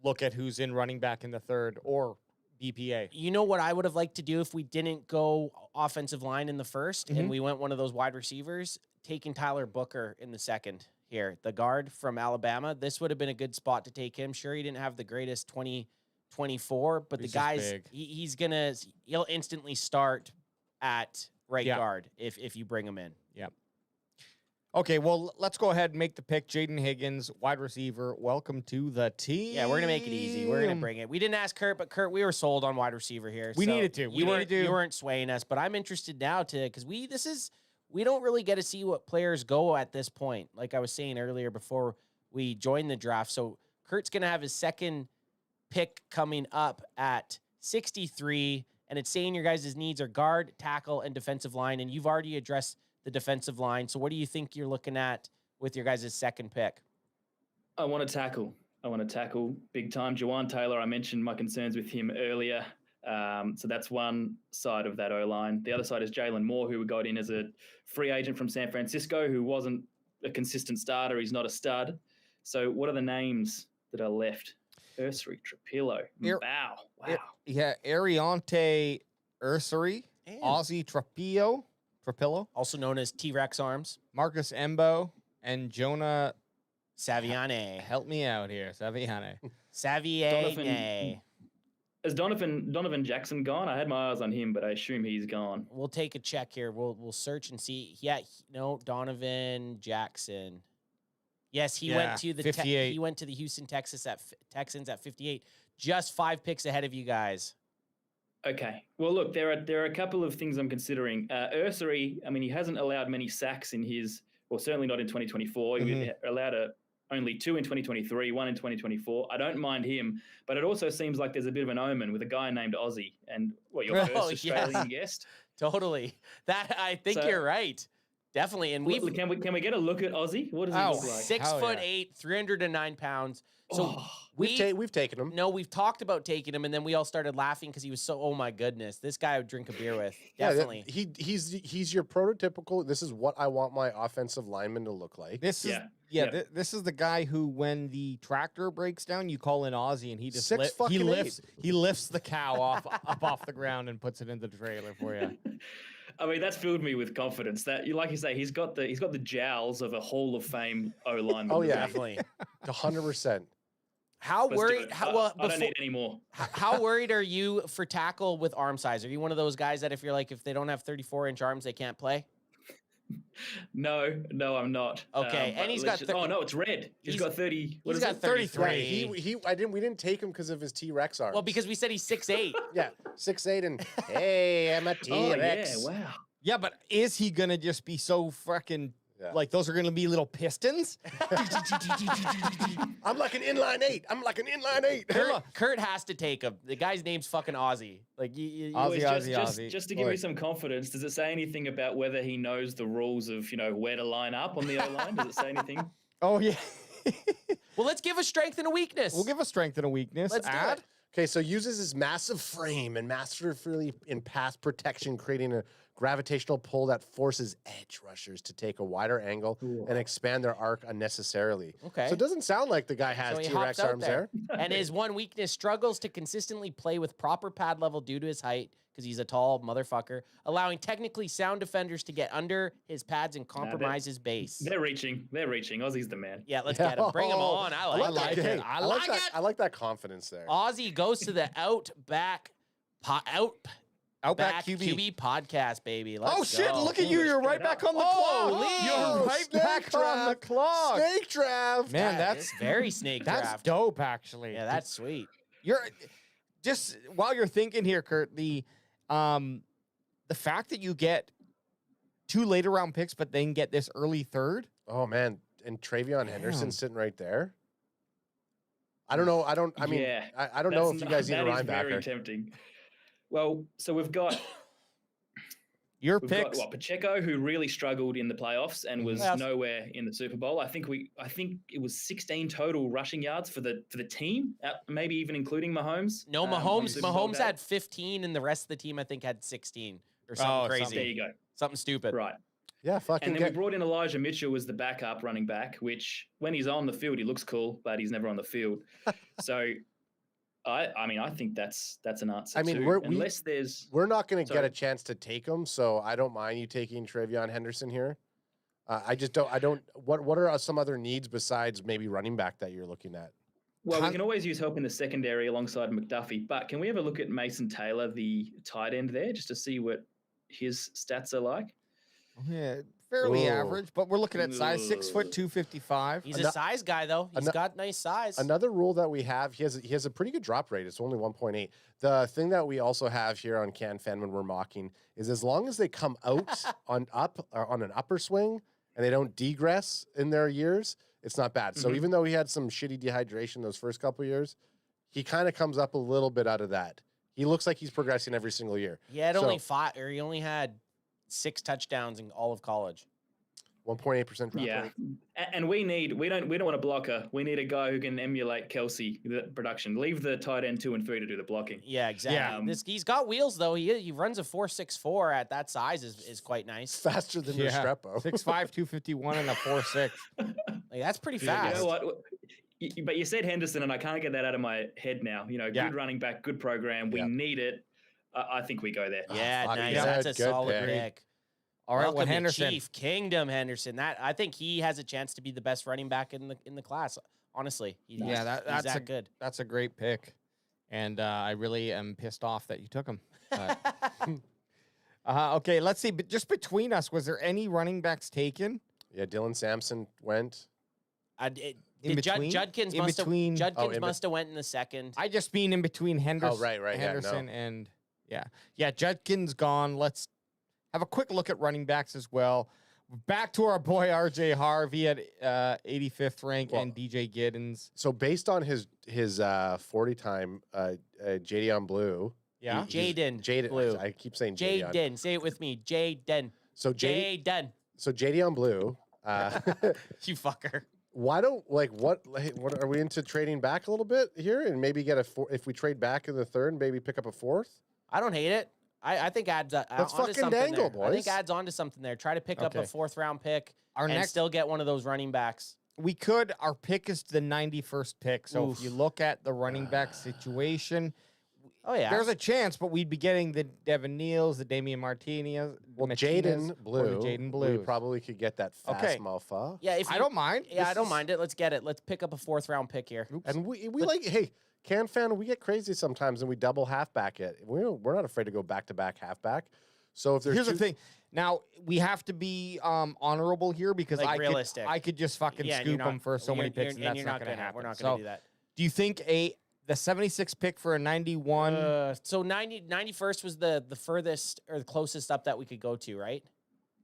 look at who's in running back in the third or BPA. You know what I would have liked to do if we didn't go offensive line in the first and we went one of those wide receivers, taking Tyler Booker in the second here, the guard from Alabama. This would have been a good spot to take him. Sure, he didn't have the greatest 2024, but the guy's he'll instantly start at right guard if you bring him in. Yep. Okay, well, let's go ahead and make the pick. Jaden Higgins, wide receiver. Welcome to the team. Yeah, we're going to make it easy. We're going to bring it. We didn't ask Kurt, but Kurt, we were sold on wide receiver here. We needed to. You weren't swaying us, but I'm interested now because we don't really get to see what players go at this point. Like I was saying earlier before we joined the draft. So Kurt's going to have his second pick coming up at 63, and it's saying your guys' needs are guard, tackle, and defensive line, and you've already addressed the defensive line. So what do you think you're looking at with your guys' second pick? I want to tackle big time. Jawan Taylor, I mentioned my concerns with him earlier. So that's one side of that O-line. The other side is Jalen Moore, who we got in as a free agent from San Francisco, who wasn't a consistent starter. He's not a stud. So what are the names that are left? Ursary, Trapillo, Wow. Yeah, Ariante Ursary, Ozzy Trapillo, also known as T-Rex arms, Marcus Embo, and Jonah Saviane. Help me out here, Saviane. Saviane. Is Donovan Jackson gone? I had my eyes on him, but I assume he's gone. We'll take a check here. We'll search and see. Yeah, Donovan Jackson. Yes, he went to the he went to the Houston Texans at 58. Just 5 picks ahead of you guys. Okay. Well, look, there are a couple of things I'm considering. Ursary, I mean, he hasn't allowed many sacks in his, well, certainly not in 2024. He allowed only 2 in 2023, 1 in 2024. I don't mind him, but it also seems like there's a bit of an omen with a guy named Ozzy. And your first Australian guest? Totally. I think you're right. Definitely. And can we get a look at Ozzy? What does he look like? 6'8", 309 pounds. So we've taken him. No, we've talked about taking him, and then we all started laughing because he was so. Oh my goodness, this guy would drink a beer with. Definitely. He's your prototypical. This is what I want my offensive lineman to look like. This is this is the guy who, when the tractor breaks down, you call in Ozzy, and he just he lifts the cow up off the ground and puts it in the trailer for you. I mean, that's filled me with confidence. That, like you say, he's got the jowls of a Hall of Fame O lineman. Oh yeah, definitely, 100%. How worried? I don't need any more. How worried are you for tackle with arm size? Are you one of those guys that if they don't have 34-inch arms, they can't play? No, I'm not. Okay, and he's got. Oh no, it's red. He's got 30. He's got 33. We didn't take him because of his T-Rex arms. Well, because we said he's 6'8". Yeah, 6'8", and hey, I'm a T-Rex. Oh yeah, wow. Yeah, but is he gonna just be so fucking like those are gonna be little pistons? I'm like an inline 8. Kurt has to take him. The guy's name's fucking Ozzy. Like Ozzy. Just to give me some confidence, does it say anything about whether he knows the rules of where to line up on the O line? Does it say anything? Oh yeah. Well, let's give a strength and a weakness. We'll give a strength and a weakness. Let's do it. Okay, so uses his massive frame and masterfully in pass protection, creating a gravitational pull that forces edge rushers to take a wider angle and expand their arc unnecessarily. Okay. So it doesn't sound like the guy has T-Rex arms there. And his one weakness, struggles to consistently play with proper pad level due to his height, because he's a tall motherfucker, allowing technically sound defenders to get under his pads and compromise his base. They're reaching. Ozzy's the man. Yeah, let's get him. Bring him on. I like it. I like that confidence there. Ozzy goes to the Outback QB Podcast, baby. Let's shit, go. look at you. You're right back on the clock. You're right back on the clock. Snake draft. Man, that's very snake draft. That's dope, actually. Yeah, that's sweet. You're just while you're thinking here, Kurt, the fact that you get 2 later round picks, but then get this early third. Oh man, and Travion Henderson sitting right there. I don't know. I don't know if you guys need a linebacker. That is very tempting. Well, so we've got your picks. Got, Pacheco, who really struggled in the playoffs and was nowhere in the Super Bowl. I think it was 16 total rushing yards for the team, maybe even including Mahomes. No, Mahomes had 15, and the rest of the team I think had 16 or something crazy. There you go. Something stupid. Right. Yeah, fucking. And then we brought in Elijah Mitchell as the backup running back, which when he's on the field he looks cool, but he's never on the field. So. I think that's an answer. I mean, too. we're not going to get a chance to take him, so I don't mind you taking Travion Henderson here. I don't. What are some other needs besides maybe running back that you're looking at? Well, we can always use help in the secondary alongside McDuffie, but can we have a look at Mason Taylor, the tight end there, just to see what his stats are like? Yeah, fairly average, but we're looking at size 6 foot 255. He's a size guy though. He's got nice size. Another rule that we have, he has a pretty good drop rate. It's only 1.8. The thing that we also have here on CanFan when we're mocking is as long as they come out on an upper swing and they don't degress in their years, it's not bad. So even though he had some shitty dehydration those first couple of years, he kind of comes up a little bit out of that. He looks like he's progressing every single year. He had he only had 6 touchdowns in all of college. 1.8% drop rate. And we don't want a blocker. We need a guy who can emulate Kelsey the production. Leave the tight end 2 and 3 to do the blocking. Yeah, exactly. Yeah. He's got wheels though. He runs a 4.64 at that size is quite nice. Faster than Restrepo. 6'5", 251 and a 4.6. Like, that's pretty fast. You know what? But you said Henderson, and I can't get that out of my head now. Good running back, good program. We need it. I think we go there. Yeah, nice. That's a solid pick. All right, Welcome Henderson. Chief Kingdom Henderson. I think he has a chance to be the best running back in the class. Honestly, that's that good. That's a great pick, and I really am pissed off that you took him. But, okay, let's see. But just between us, was there any running backs taken? Yeah, Dylan Sampson went. Judkins must have went in the second. I just mean in between Henderson. Oh, right. Henderson and Judkins gone. Let's have a quick look at running backs as well. Back to our boy RJ Harvey at 85th rank and DJ Giddens. So based on his 40 time, Jaden Blue. Yeah, Jaden Blue. I keep saying Jaden. Say it with me, Jaden. So Jaden. So JD on blue. You fucker. Why don't what are we into trading back a little bit here and maybe get if we trade back in the third and maybe pick up a fourth? I don't hate it. I think adds Let's onto fucking something dangle, there. I think boys. adds onto something there. Try to pick up a 4th round pick and next- still get one of those running backs. Our pick is the 91st pick. So if you look at the running back situation, Oh yeah, there's a chance, but we'd be getting the Devin Neals, the Damian Martinez, Well, Martinez, Jaden Blue. Jaden We Blue. probably could get that fast Okay. mofo. yeah. I don't mind. Yeah, This I don't is- mind it. Let's get it. Let's pick up a 4th round pick here. And we like, hey, Can fan, we get crazy sometimes and we double halfback it. We're not afraid to go back to back halfback. So if there's Here's the thing. Now we have to be honorable here because Like realistic. I could just fucking Yeah, and scoop you're not- them for so many you're- picks, and and you're that's not going to gonna. happen. We're not So, going to do that. do you think the 76 pick for a 91? So 91st was the furthest or the closest up that we could go to, right?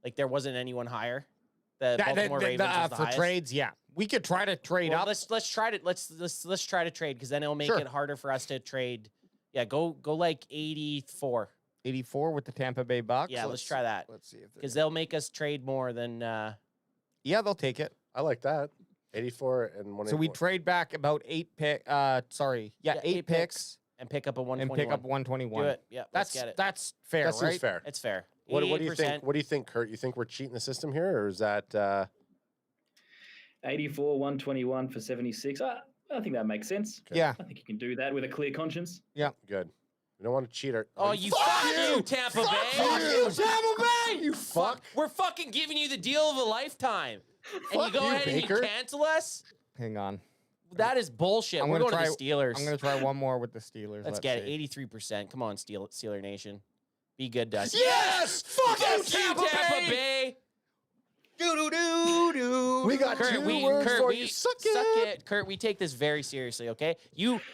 Like there wasn't anyone higher. The Baltimore Ravens was the for highest. trades, yeah, we could try to trade Well, up. let's try to let's try to trade because then it'll make Sure. it harder for us to trade. Yeah, go like 84. 84 with the Tampa Bay Bucks. Yeah, let's try that Let's see if because they'll make us trade more than. yeah, they'll take it. I like that. 84 and 184. So we trade back about 8 pick. Sorry, Yeah, 8 8 picks and pick up a and 121. pick up 121. Do it. Yeah, let's get it. That's fair, that seems right? fair. It's fair. What do you 88%. think? What do you think, Kurt? You think we're cheating the system here, or is that 84, 121 for 76. I think that makes sense. Yeah. I think you can do that with a clear conscience. good? We don't want to cheat our. Oh, you fuck you, Tampa Bay! Fuck you, Tampa Bay! You fuck. We're fucking giving you the deal of a lifetime, and you Fuck go you, ahead and Baker. you cancel us. Hang on. That is bullshit. I'm We're gonna going to the Steelers. I'm going to try one more with the Steelers. Let's get it. 83%. Come on, Steeler Nation. Be good to us. Yes! Fuck you, Tampa Bay! Do-do-do-do. We got Kurt, two we, words Kurt, for we you. Suck it. Kurt, we take this very seriously, okay?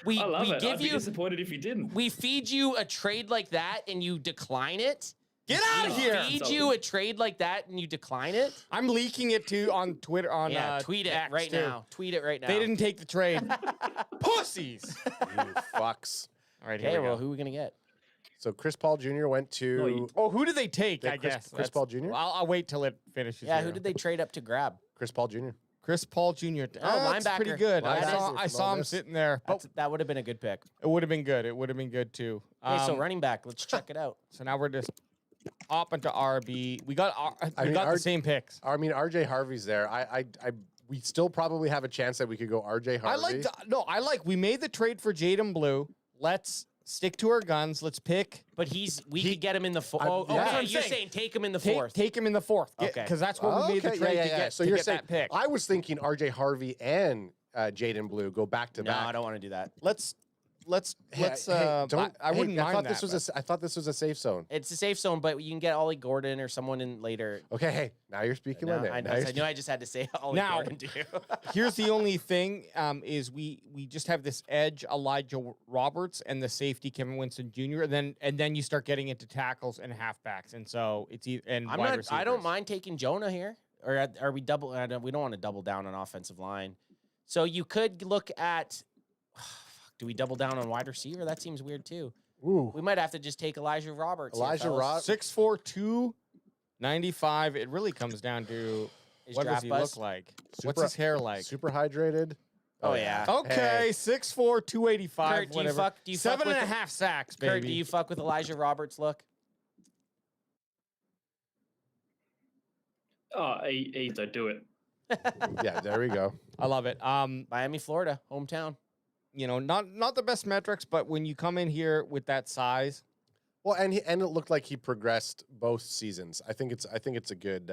We I love it. give I'd be you disappointed if you didn't. we feed you a trade like that and you decline it. Get out of here. Feed you a trade like that and you decline it. I'm leaking it to on Twitter on Yeah, tweet it X right too. now. Tweet it right now. They didn't take the trade. Pussies. You fucks. All right, Okay, here we well, go. who are we gonna get? So Chris Paul Jr. went to. No, you- Oh, who did they take? They I Chris- guess Chris Paul Jr.? I'll wait till it finishes. Yeah, here. who did they trade up to grab? Chris Paul Jr. Chris Paul Jr. That's linebacker. pretty good. That I is- saw him Bonus. sitting there. But That would have been a good pick. it would have been good. It would have been good too. Okay, so running back. Let's check it out. So now we're just up into RB. We got I mean, the same picks. I mean, RJ Harvey's there. We still probably have a chance that we could go RJ Harvey. We made the trade for Jaden Blue. Let's stick to our guns. Let's pick. But we could get him in the fourth. Oh, yeah. okay, I'm you're saying take him in the Take, fourth. take him in the fourth. Okay. Because that's what we made the Okay, trade yeah, to yeah, yeah. get. So to you're get saying that pick. I was thinking RJ Harvey and Jaden Blue go back to No, back. I don't want to do that. Let's. Hey, don't- I wouldn't I mind thought that. this was I thought this was a safe zone. It's a safe zone, but you can get Ollie Gordon or someone in later. Okay, hey, now you're speaking No, my name. I, Now know, you're I knew I just had to say Ollie Now- Gordon too. Here's the only thing: is we just have this edge Elijah Roberts and the safety Kevin Winston Jr. And then you start getting into tackles and halfbacks, and so it's and I'm wide not. receivers. I don't mind taking Jonah here, or are we double? We don't want to double down on offensive line. So you could look at. Do we double down on wide receiver? That seems weird too. Ooh. We might have to just take Elijah Roberts. here, Elijah fellas. Roberts. 6'4", 295. It really comes down to His what does draft he buzz? look like? Super- What's his hair like? Super hydrated. Oh, yeah. Okay, Hey. 6'4", 285. Kurt, do you whatever. fuck- do you fuck Seven with and a the- half sacks, Kurt, baby. do you fuck with Elijah Roberts' look? Oh, he's to do it. Yeah, there we go. I love it. Miami, Florida, hometown. You know, not the best metrics, but when you come in here with that size, Well, and it looked like he progressed both seasons. I think it's a good.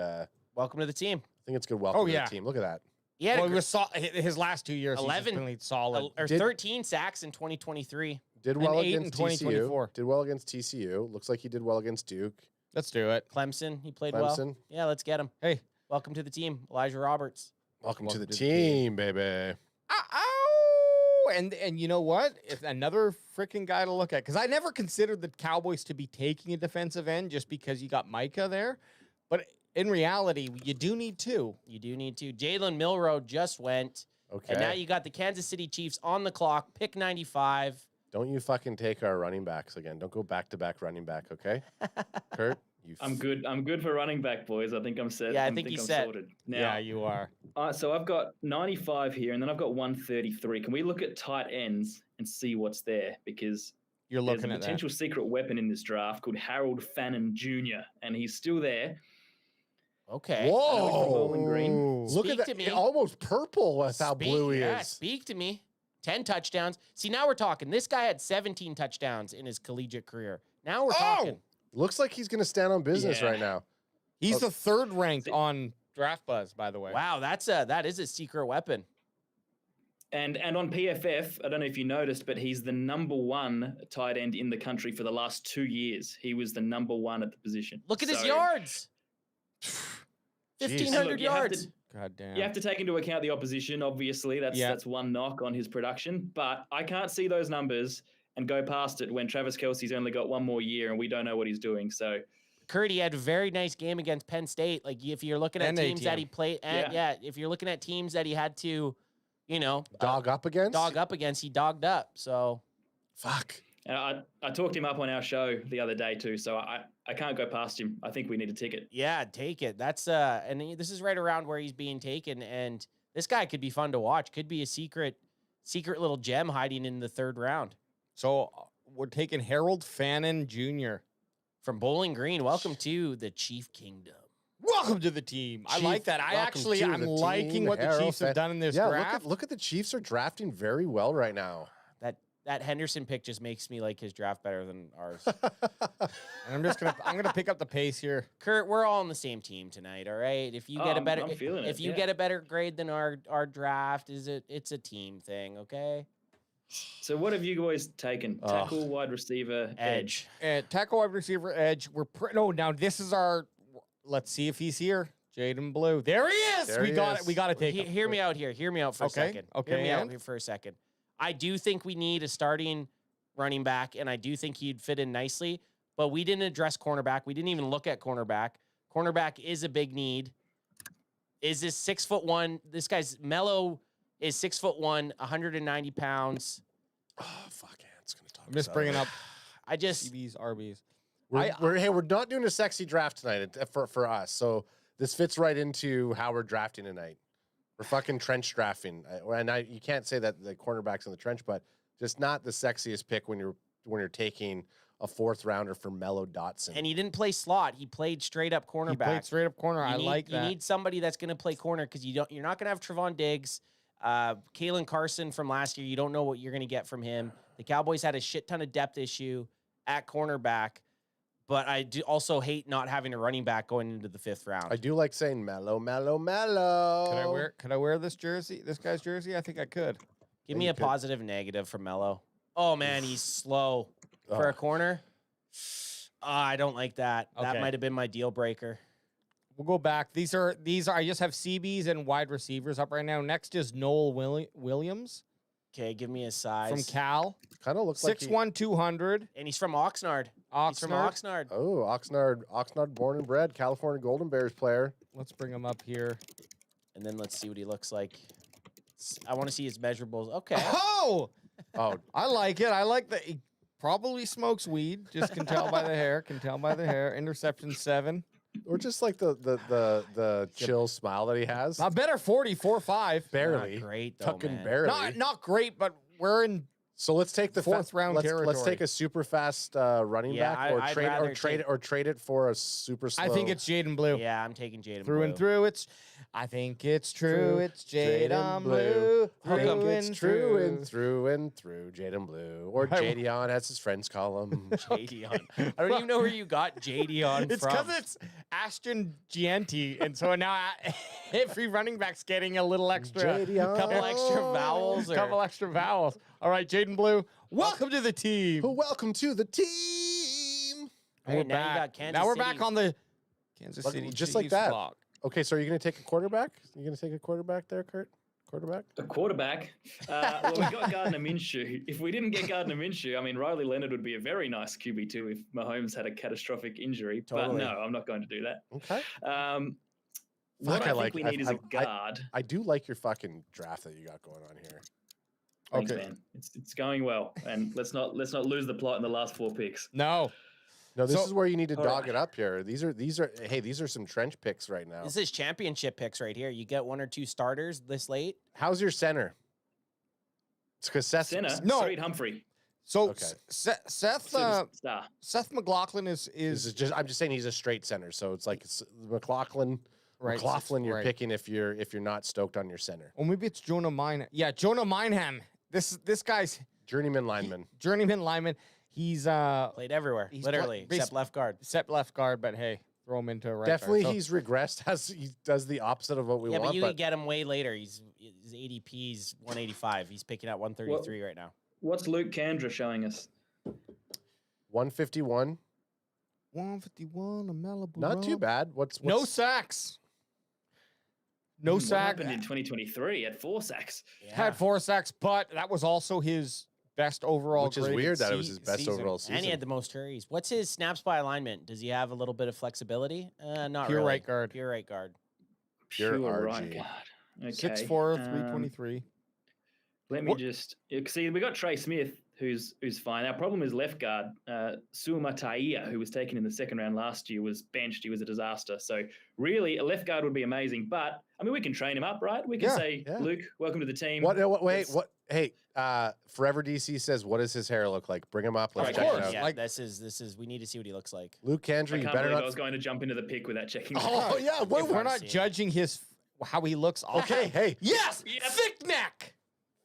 Welcome to the team. I think it's good. Welcome to yeah. the team. Look at that. He had well, it was his last 2 years. 11 he's just solid. or Did- 13 sacks in 2023. Did And well 8 in against 2024. TCU. Did well against TCU. Looks like he did well against Duke. Let's do it. Clemson, he played well. Clemson. Yeah, let's get him. Hey. Welcome to the team, Elijah Roberts. Welcome to the Welcome team, baby. Ow! And you know what? It's another freaking guy to look at because I never considered the Cowboys to be taking a defensive end just because you got Micah there, but in reality, you do need two. You do need to. Jalen Milroe just went. Okay. And now you got the Kansas City Chiefs on the clock, pick 95. Don't you fucking take our running backs again. Don't go back to back running back, okay? Kurt, I'm good. I'm good for running back, boys. I think I'm set. Yeah, I think he's set. sorted. Now, Yeah, you are. so I've got 95 here, and then I've got 133. Can we look at tight ends and see what's there? Because You're there's looking a at potential secret weapon in this draft called Harold Fannin Jr., and he's still there. Okay. Bowling Green. Look Speak at to that. me. Almost purple with how blue he is. Speak to me. 10 touchdowns. See, now we're talking. This guy had 17 touchdowns in his collegiate career. Now we're talking. Looks like he's going to stand on business Yeah. right now. He's the third ranked on Draft Buzz, by the way. Wow, that is a secret weapon. And on PFF, I don't know if you noticed, but he's the number 1 tight end in the country for the last 2 years. He was the number 1 at the position. Look at his So, yards. Jeez. 1,500 Look, you have yards. God damn. You have to take into account the opposition, obviously. That's one knock on his production. But I can't see those numbers and go past it when Travis Kelce's only got 1 more year and we don't know what he's doing. So, Kurt, he had a very nice game against Penn State. Like, if you're looking at And teams ATM. that he played, if you're looking at teams that he had to, Dog up against? he dogged up. So, Fuck. and I talked him up on our show the other day too. So I can't go past him. I think we need a ticket. yeah, take it. That's and this is right around where he's being taken. And this guy could be fun to watch. Could be a secret little gem hiding in the 3rd round. So we're taking Harold Fannin Jr. From Bowling Green. Welcome to the Chief Kingdom. Welcome to the team. I Chief, like that. I'm liking what the Chiefs have done in this draft. Look at the Chiefs are drafting very well right now. That Henderson pick just makes me like his draft better than ours. And I'm gonna pick up the pace here. Kurt, we're all on the same team tonight, all right? If you get a better I'm feeling if it, you yeah. get a better grade than our draft, it's a team thing, okay? So what have you boys taken? Tackle, wide receiver, edge. Tackle, wide receiver, edge. Now this is our. Let's see if he's here. Jaden Blue. There he is. There we he got is. it. We got to take him. Hear me out here. Hear me out for a second. Okay, Hear me out and? here for a second. I do think we need a starting running back, and I do think he'd fit in nicely, but we didn't address cornerback. We didn't even look at cornerback. Cornerback is a big need. Is this 6'1"? This guy's Mello is 6'1", 190 pounds. Oh, fuck yeah. It's going to talk I'm just bringing up I just CBs, RBs. We're not doing a sexy draft tonight for us. So this fits right into how we're drafting tonight. We're fucking trench drafting. You can't say that the cornerback's in the trench, but just not the sexiest pick when you're taking a 4th rounder for Mello Dotson. and he didn't play slot. He played straight up cornerback. He played straight up corner. I like that. You need somebody that's going to play corner because you're not going to have Trevon Diggs, Kalen Carson from last year. You don't know what you're going to get from him. The Cowboys had a shit ton of depth issue at cornerback, but I do also hate not having a running back going into the 5th round. I do like saying Mello. Could I wear this jersey? This guy's jersey? I think I could. Give me a positive negative for Mello. Oh man, he's slow for a corner. I don't like that. That Okay. might have been my deal breaker. We'll go back. These are. I just have CBs and wide receivers up right now. Next is Noel Williams Okay, give me his size. from Cal. Kind of looks like 6'1", 200. And he's from Oxnard. He's from Oxnard. Oh, Oxnard, born and bred, California Golden Bears player. Let's bring him up here. And then let's see what he looks like. I want to see his measurables. Okay. Oh, Oh, I like it. I like that. He probably smokes weed. Just can tell by the hair. Interception 7. or just like the chill smile that he has. Not better. 44.5. Barely, Not great though, tucking man. barely. Not great, but we're in. So let's take the 4th round Let's territory. take a super fast running Yeah, back, or I'd trade rather trade it for a super slow. I think it's Jaden Blue. Yeah, I'm taking Jaden Through and Blue. through, I think it's true. It's Jaden Jaden Blue. Blue. Think Through it's and true and through. through and through. Jaden Blue, or Jadion, as his friends call him. Jadion. I don't even know where you got Jadion It's from. because it's Ashton Gianti, and so now every running back's getting a little extra, Jadion. couple extra vowels. Or... couple extra vowels. All right, Jaden Blue, welcome to the team. Welcome to the team. All right, We're now you back. got Kansas Now we're City. back on the Kansas Look, City just like Chiefs that. clock. Okay, so are you going to take a quarterback? You going to take a quarterback there, Kurt? Quarterback? A quarterback. Well, we got Gardner Minshew. If we didn't get Gardner Minshew, I mean, Riley Leonard would be a very nice QB2 if Mahomes had a catastrophic injury. Totally. But no, I'm not going to do that. Okay. What I I like- think we need is a guard. I do like your fucking draft that you got going on here. Thanks, Okay. man. It's going well, and let's not lose the plot in the last 4 picks. No, No, this So- is where you need to All dog right. it up here. These are some trench picks right now. This is championship picks right here. You get 1 or 2 starters this late. How's your center? It's because Seth. Center, No. Saeed Humphrey. So Okay. Seth Superstar. Seth McLaughlin This is is just. I'm just saying he's a straight center. So it's like McLaughlin. right. McLaughlin, you're right. picking if you're not stoked on your center. Or maybe it's Jonah Mineham. Yeah, Jonah Mineham. This guy's Journeyman lineman. journeyman lineman. He's Played everywhere, He's literally, pla- except left guard. set left guard, but hey, throw him into a right Definitely, guard. So- he's regressed. He does the opposite of what we Yeah, want. but you can get him way later. His ADP's 185. He's picking out 133 right now. What's Luke Kandra showing us? 151, 151 a Malibu. not too Road. bad. What's No sacks. No What sack. happened in 2023 at 4 sacks? Had 4 sacks, but that was also his best overall. which is graded weird that it was his best season. overall season. And he had the most hurries. What's his snaps by alignment? Does he have a little bit of flexibility? Not Pure really. right guard. Pure right guard. Pure right RG. guard. Okay. 6'4", 323. Let me just see. We got Trey Smith, who's fine. Our problem is left guard. Suama Taia, who was taken in the second round last year, was benched. He was a disaster. So really, a left guard would be amazing. But I mean, we can train him up, right? We can Yeah, say, yeah. Luke, welcome to the team. Wait, Let's- what? Hey, Forever DC says, what does his hair look like? Bring him up. Let's Of check it course. out. Yeah, Like- this is. We need to see what he looks like. Luke I Kandra, you can't better believe I not. was going to jump into the pick without checking. Oh yeah, We're wanna not see it. judging how he looks. okay. Hey, Yes, Yeah. thick neck.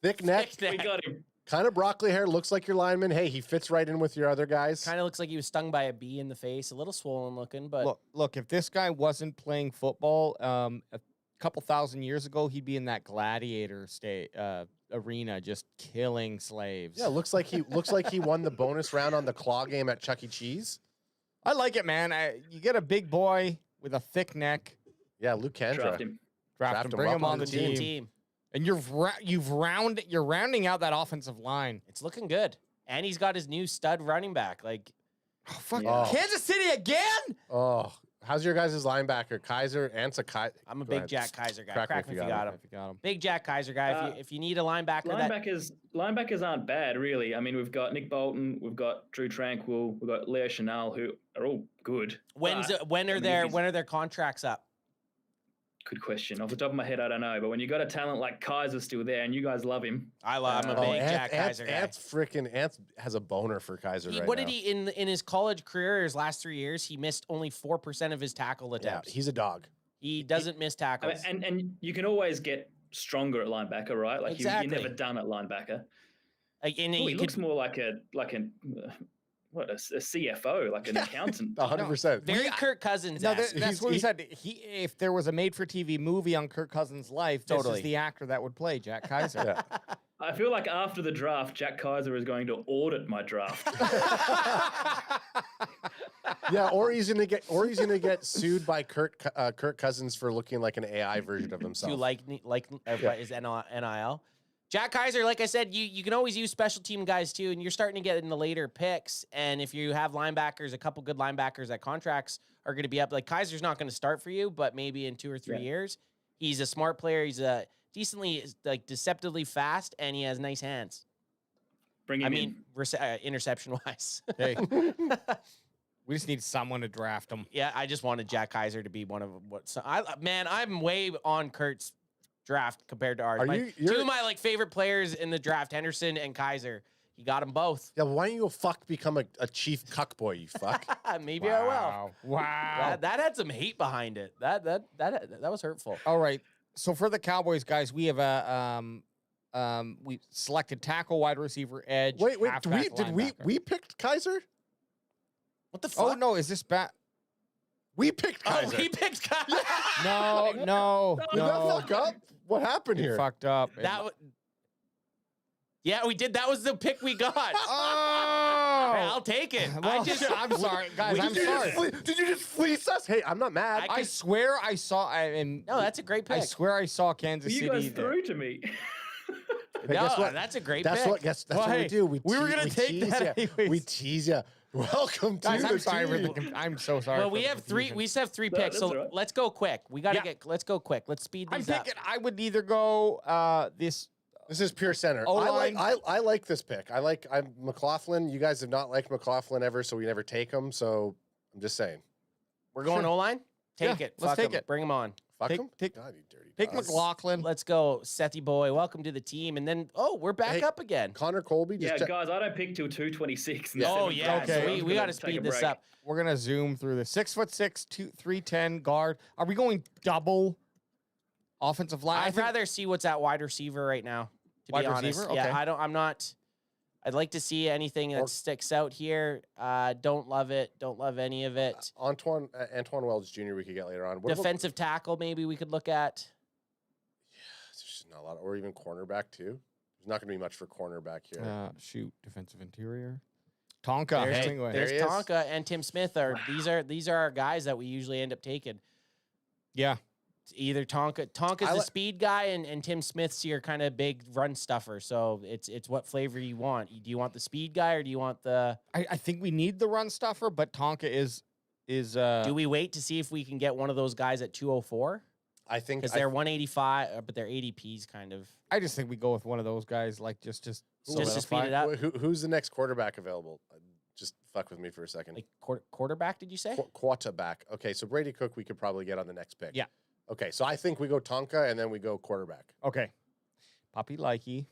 thick neck, we got him. kind of broccoli hair. Looks like your lineman. Hey, he fits right in with your other guys. Kind of looks like he was stung by a bee in the face. A little swollen looking, but Look. If this guy wasn't playing football, a couple thousand years ago, he'd be in that gladiator arena, just killing slaves. Yeah, looks like he won the bonus round on the claw game at Chuck E. Cheese. I like it, man. You get a big boy with a thick neck. Yeah, Luke Draft Kandra. him. Draft him, bring Welcome him on to the the team. team. And you're rounding out that offensive line. It's looking good. And he's got his new stud running back. Like, Oh, fuck. Yeah. Kansas City again? Oh, how's your guys' linebacker? Kaiser, Ansa Kaiser. I'm a Go big ahead. Jack Kaiser guy. Crack me Crack me if you got him. If you got him. Big Jack Kaiser guy. If you need a linebacker, Linebackers aren't bad, really. I mean, we've got Nick Bolton, we've got Drew Tranquil, we've got Leo Chanel, who are all good. when but, are I mean, if their he's- contracts up? Good question. Off the top of my head, I don't know. But when you got a talent like Kaiser still there, and you guys love him, I'm a Oh, big Jack Kaiser guy. Ant has a boner for Kaiser right What now. did he in his college career? His last 3 years, he missed only 4% of his tackle Yeah, attempts. he's a dog. He doesn't miss I tackles. mean, and you can always get stronger at linebacker, right? Like Exactly. you're never done at linebacker. Like, and Ooh, you he could- looks more like a a CFO, like an accountant. 100%. very Kirk Cousins. No, esque. that's what he said. If there was a made-for-TV movie on Kirk Cousins' life, this Totally. is the actor that would play Jack Kaiser. Yeah. I feel like after the draft, Jack Kaiser is going to audit my draft. Yeah, or he's gonna get sued by Kirk Cousins for looking like an AI version of himself. to like his NIL. Jack Kaiser, like I said, you can always use special team guys too, and you're starting to get in the later picks. And if you have linebackers, a couple good linebackers that contracts are going to be up. Like Kaiser's not going to start for you, but maybe in 2 or 3 years, he's a smart player. He's a decently deceptively fast, and he has nice hands. Bring him I mean, interception wise. Hey, we just need someone to draft him. Yeah, I just wanted Jack Kaiser to be one of what. So I'm way on Kurt's draft compared to ours. Are Two you're- of my favorite players in the draft, Henderson and Kaiser. He got them both. Yeah, why don't you become a chief cuck boy, you fuck? Maybe I will. Wow. That had some hate behind it. That was hurtful. All right. So for the Cowboys, guys, we have we selected tackle, wide receiver, edge. Wait, halfback, did we linebacker. picked Kaiser? What the fuck? Oh no, is this bad? We picked Kaiser. Oh, he picked Kaiser. No. Did that fuck up? What happened You here? fucked up. Yeah, we did. That was the pick we got. Oh. Hey, I'll take it. Well, I'm sorry, guys. I'm Did you just sorry. did you just fleece us? Hey, I'm not mad. I swear I saw. And No, that's a great pick. I swear I saw Kansas you City. guys threw to me. Hey, guess No, what? that's a great That's pick. what. That's Well, what we hey, do. we were gonna take tease that ya. anyways. We tease you. Welcome to Guys, the I'm sorry. team. I'm so sorry. Well, for we the have three. confusion. We just have three No, picks, that's so all right. let's go quick. We got to Yeah. Let's go quick. Let's speed I'm these up. thinking I would either go this This is pure center. I like this pick. I'm McLaughlin. You guys have not liked McLaughlin ever, so we never take him. So I'm just saying. We're going O-line? Take it. Let's take it. Bring him on. Fuck him. God, you dirty. Pick dogs. McLaughlin. Let's go, Sethy boy. Welcome to the team. And then, we're back up again. Connor Colby. Yeah, guys, I don't pick till 2:26. Oh, yeah. Okay. So we got to speed this up. We're going to zoom through the 6'6", 310 guard. Are we going double offensive line? I'd rather see what's at wide receiver right now, to Wide be honest. receiver? Yeah, Okay. I'd like to see anything that sticks out here. Don't love it. Don't love any of it. Antoine Wells Jr. we could get later on. What Defensive tackle, maybe we could look at. There's just not a lot. Or even cornerback, too. There's not going to be much for cornerback here. Defensive interior. Tonka. There's Tonka and Tim Smith. These are our guys that we usually end up taking. Yeah. Either Tonka's the speed guy, and Tim Smith's your kind of big run stuffer. So it's what flavor you want. Do you want the speed guy or do you want the? I think we need the run stuffer, but Tonka is. Do we wait to see if we can get one of those guys at 204? I think because they're 185, but their ADP's kind of. I just think we go with one of those guys, like just to speed it up. Who's the next quarterback available? Just fuck with me for a second. Like quarterback? Did you say? Quarterback. Okay, so Brady Cook we could probably get on the next pick. Yeah. Okay, so I think we go Tonka and then we go quarterback. Okay. Poppy Likey.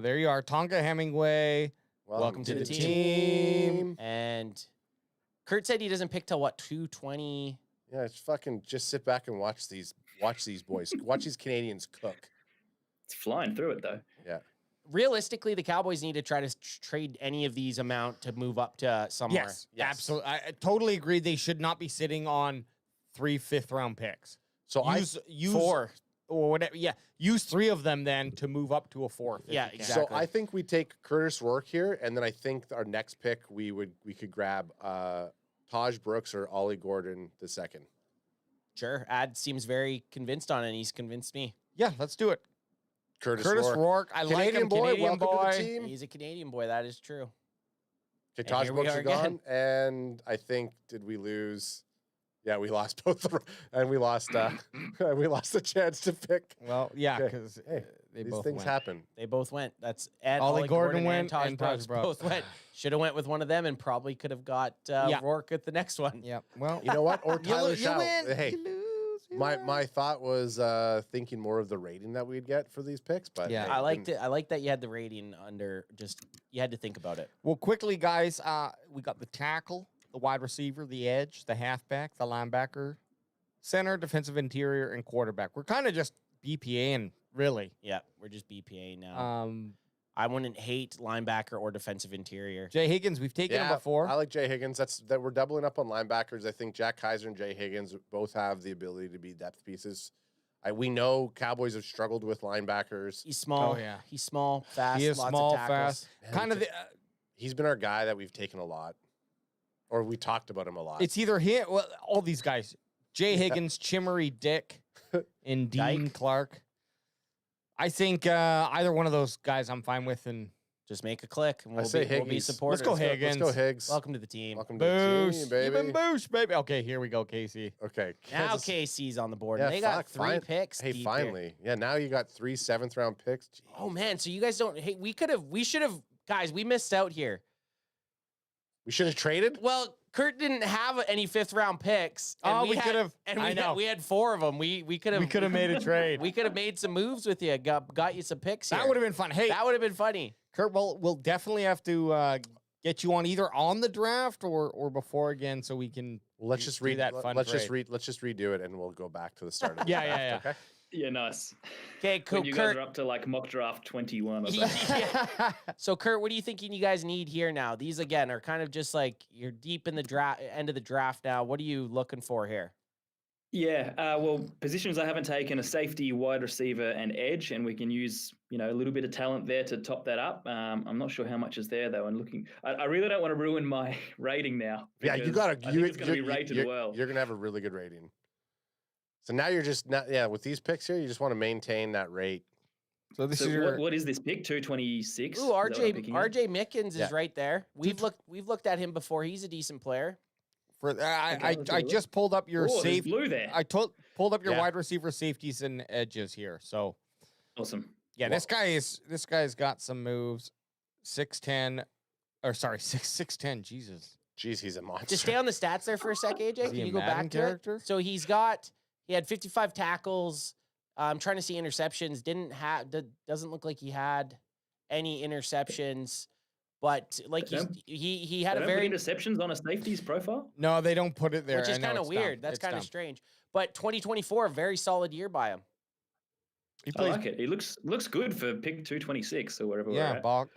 There you are. Tonka Hemingway. Welcome to the team. And Kurt said he doesn't pick till what, 220? Yeah, it's fucking just sit back and watch these boys. Watch these Canadians cook. It's flying through it though. Yeah. Realistically, the Cowboys need to try to trade any of these amount to move up to somewhere. Yes. Absolutely. I totally agree. They should not be sitting on 3 5th-round picks. So use 4 or whatever. Yeah, use 3 of them then to move up to a 4th. Yeah, exactly. So I think we take Curtis Rourke here, and then I think our next pick we could grab Taj Brooks or Ollie Gordon the second. Sure, Ad seems very convinced on it. And he's convinced me. Yeah, let's do it. Curtis Rourke. I like him. Canadian boy. To the team. He's a Canadian boy. That is true. Okay, Taj Brooks are gone, and I think did we lose? Yeah, we lost both, and we lost the chance to pick. Well, yeah, because these things happen. They both went. That's Ollie Gordon went, and Taj Brooks both went. Should have went with one of them, and probably could have got Rourke at the next one. Yeah. Well, you know what? Or Tyler Shaw. Hey, you my thought was thinking more of the rating that we'd get for these picks, but yeah, I liked it. I like that you had the rating under. Just you had to think about it. Well, quickly, guys, we got the tackle, the wide receiver, the edge, the halfback, the linebacker, center, defensive interior, and quarterback. We're kind of just BPAing, really. Yeah, we're just BPA now. I wouldn't hate linebacker or defensive interior. Jay Higgins, we've taken him before. I like Jay Higgins. That we're doubling up on linebackers. I think Jack Kaiser and Jay Higgins both have the ability to be depth pieces. We know Cowboys have struggled with linebackers. He's small. Oh, yeah. He's small, fast. He is lots small, of tackles. fast. Kind of. He's been our guy that we've taken a lot. Or we talked about him a lot. It's either him, well, all these guys. Jay Higgins, Chimmery Dick, and Dean Clark. I think either one of those guys I'm fine with. And just make a click. And we'll be supportive. Let's go Higgins. Let's go Higgs. Welcome to the team. Welcome to the team, baby. Boosh, baby. Okay, here we go, Casey. Okay. Now KC's on the board. Yeah, and they got 3 picks. Hey, deep finally. here. Yeah, now you got 3 7th-round picks. Jeez. Oh, man. So you guys don't. Hey, we should have. Guys, we missed out here. We should have traded? Well, Kurt didn't have any 5th-round picks. And we could have. And we had 4 of them. We could have. We could have made a trade. We could have made some moves with you. Got you some picks here. That would have been fun. Hey, that would have been funny. Kurt, we'll definitely have to get you on either on the draft or before again, so we can. Well, let's just read that fun. Let's just redo it, and we'll go back to the start of the draft. Yeah. Okay. Yeah, nice. Okay, cool. When you guys are up to like mock draft 21 or something. Yeah. So, Kurt, what are you thinking you guys need here now? These again are kind of just like you're deep in the draft, end of the draft now. What are you looking for here? Yeah, well, positions I haven't taken are safety, wide receiver, and edge, and we can use a little bit of talent there to top that up. I'm not sure how much is there though. And looking, I really don't want to ruin my rating now. Yeah, you got to. I think it's going to be rated well. You're going to have a really good rating. So now you're just with these picks here, you just want to maintain that rate. So this is what is this pick? 226. Ooh, RJ Mickens is right there. We've looked at him before. He's a decent player. I just pulled up your blue there. I pulled up your wide receiver safeties and edges here. So awesome. Yeah, this guy's got some moves. 6'10", or sorry, 6'10". Jesus. Jeez, he's a monster. Just stay on the stats there for a sec, AJ. Can he a you go Madden back to character? it? So he had 55 tackles. I'm trying to see interceptions. Doesn't look like he had any interceptions, but like he had a very interceptions on a safety's profile. No, they don't put it there. which is I know kind of it's weird. dumb. That's It's kind of dumb. strange. But 2024, a very solid year by him. He I plays, like it. He looks good for pick 226 or wherever we're yeah, at.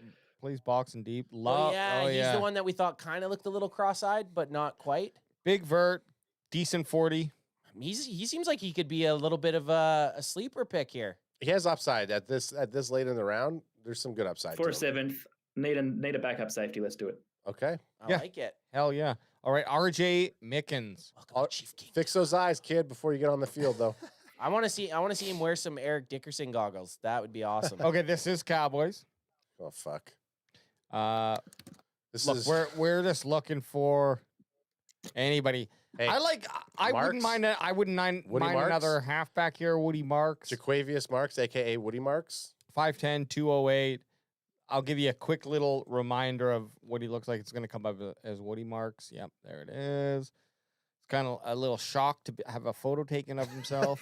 plays boxing deep. Well, he's the one that we thought kind of looked a little cross-eyed, but not quite. Big vert, decent 40. He seems like he could be a little bit of a sleeper pick here. He has upside at this late in the round. There's some good upside. For a to him. 7th, need a backup safety. Let's do it. Okay. I Yeah. like it. Hell yeah. All right, RJ Mickens. Welcome to Chief King. Fix those eyes, kid, before you get on the field, though. I want to see him wear some Eric Dickerson goggles. That would be awesome. Okay, this is Cowboys. Oh fuck. This Look, is we're just looking for anybody. Hey, I wouldn't mind Marks? mind Woody Marks? another halfback here, Woody Marks. Jaquavius Marks, aka Woody Marks. 5'10", 208. I'll give you a quick little reminder of what he looks like. It's going to come up as Woody Marks. Yep, there it is. It's kind of a little shock to have a photo taken of himself.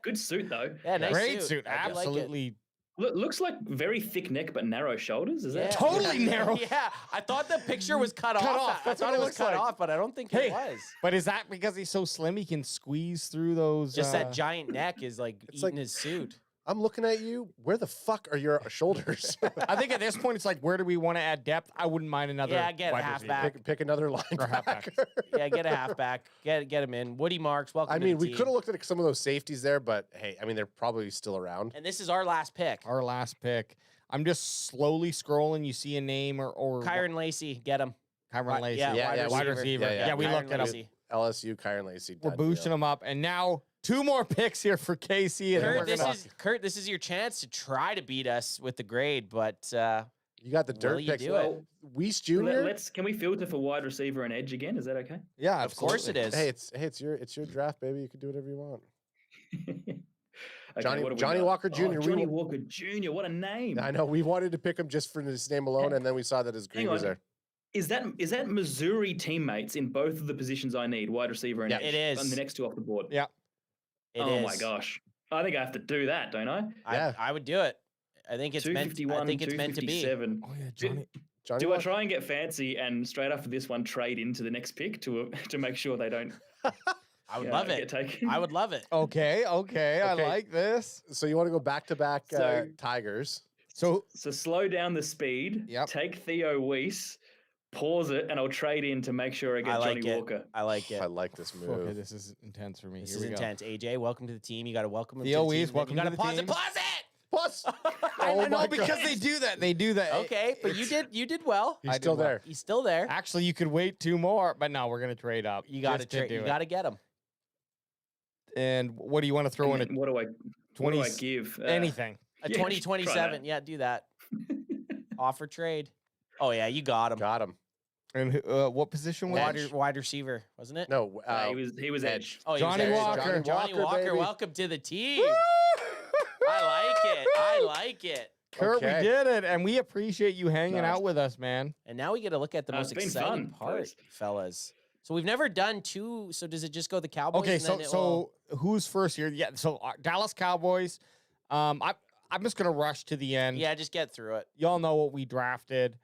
Good suit though. Yeah, nice Great suit. I do like it. Absolutely. Looks like very thick neck but narrow shoulders. Is that Totally narrow. Yeah, I thought the picture was cut off. off. I That's thought what it it was looks cut like. off, but I don't think Hey, it was. But is that because he's so slim he can squeeze through those? Just that giant neck is like It's eating like- his suit. I'm looking at you. Where the fuck are your shoulders? I think at this point it's like, where do we want to add depth? I wouldn't mind another. Yeah, get a wide receiver. halfback. pick another halfback. linebacker. Yeah, get a halfback. Get him in. Woody Marks, welcome I to mean, the we team. could have looked at some of those safeties there, but hey, I mean, they're probably still around. And this is our last pick. Our last pick. I'm just slowly scrolling. You see a name or Kyron Lacey, get him. Kyron Lacey. Yeah, wide receiver. Yeah, we Kyron looked at him. Lacey. LSU, Kyron Lacey. We're done boosting deal. him up, and now 2 more picks here for Casey. And then we're Kurt, this is your chance to try to beat us with the grade, but You got the Will dirt you picks. do it? Weiss Jr. Can we filter for wide receiver and edge again? Is that okay? yeah, of course it absolutely. is. Hey, it's your draft, baby. You can do whatever you want. Okay, Johnny- what have we Johnny got? Walker Jr., Oh, we Johnny will- Walker Jr. What a name! I know we wanted to pick him just for his name alone, and then we saw that his green Hang was on. there. Is that Missouri teammates in both of the positions I need, wide receiver and Yeah, edge? it is. On the next 2 off the board. Yeah. It oh is. my gosh! I think I have to do that, don't I? Yeah. I would do it. I think it's meant. 251, I think it's meant to be. 257. Oh yeah, Johnny. Johnny Do I Walker- try and get fancy and straight after this one trade into the next pick to make sure they don't? I would love get it. taken? I would love it. Okay, I Okay. like this. So you want to go back to back So- Tigers? So So slow down the speed. Yep. Take Theo Weiss, pause it, and I'll trade in to make sure I get I like Johnny it. Walker. I like it. I like this move. okay, this is intense for me. This Here is we go. intense. AJ, welcome to the team. You got to welcome him Theo to the Weiss, team. welcome you to got the pause team. it. Pause it. Plus, I Oh know my because God. they do that. They do that. Okay, but you did well. he's I did still well. there. He's still there. Actually, you could wait 2 more, but no, we're gonna trade up. You got just to. do You it. got to get him. And what do you want to throw in? And what do I 20 give? Anything. A Yeah, 2027. Yeah, do that. Offer trade. Oh yeah, you got him. Got him. And what position was Wide, it? wide receiver, wasn't it? No, he was edge. Oh, he was Johnny there. Walker. Johnny Walker, baby. welcome to the team. I like it. I like it. Kurt, Okay. we did it, and we appreciate you hanging Nice. out with us, man. And now we get to look at the most It's been exciting fun, part, boys. fellas. So we've never done 2. So does it just go the Cowboys? Okay, and then so who's first here? Yeah, so Dallas Cowboys. I'm just gonna rush to the end. yeah, just get through it. Y'all know what we drafted.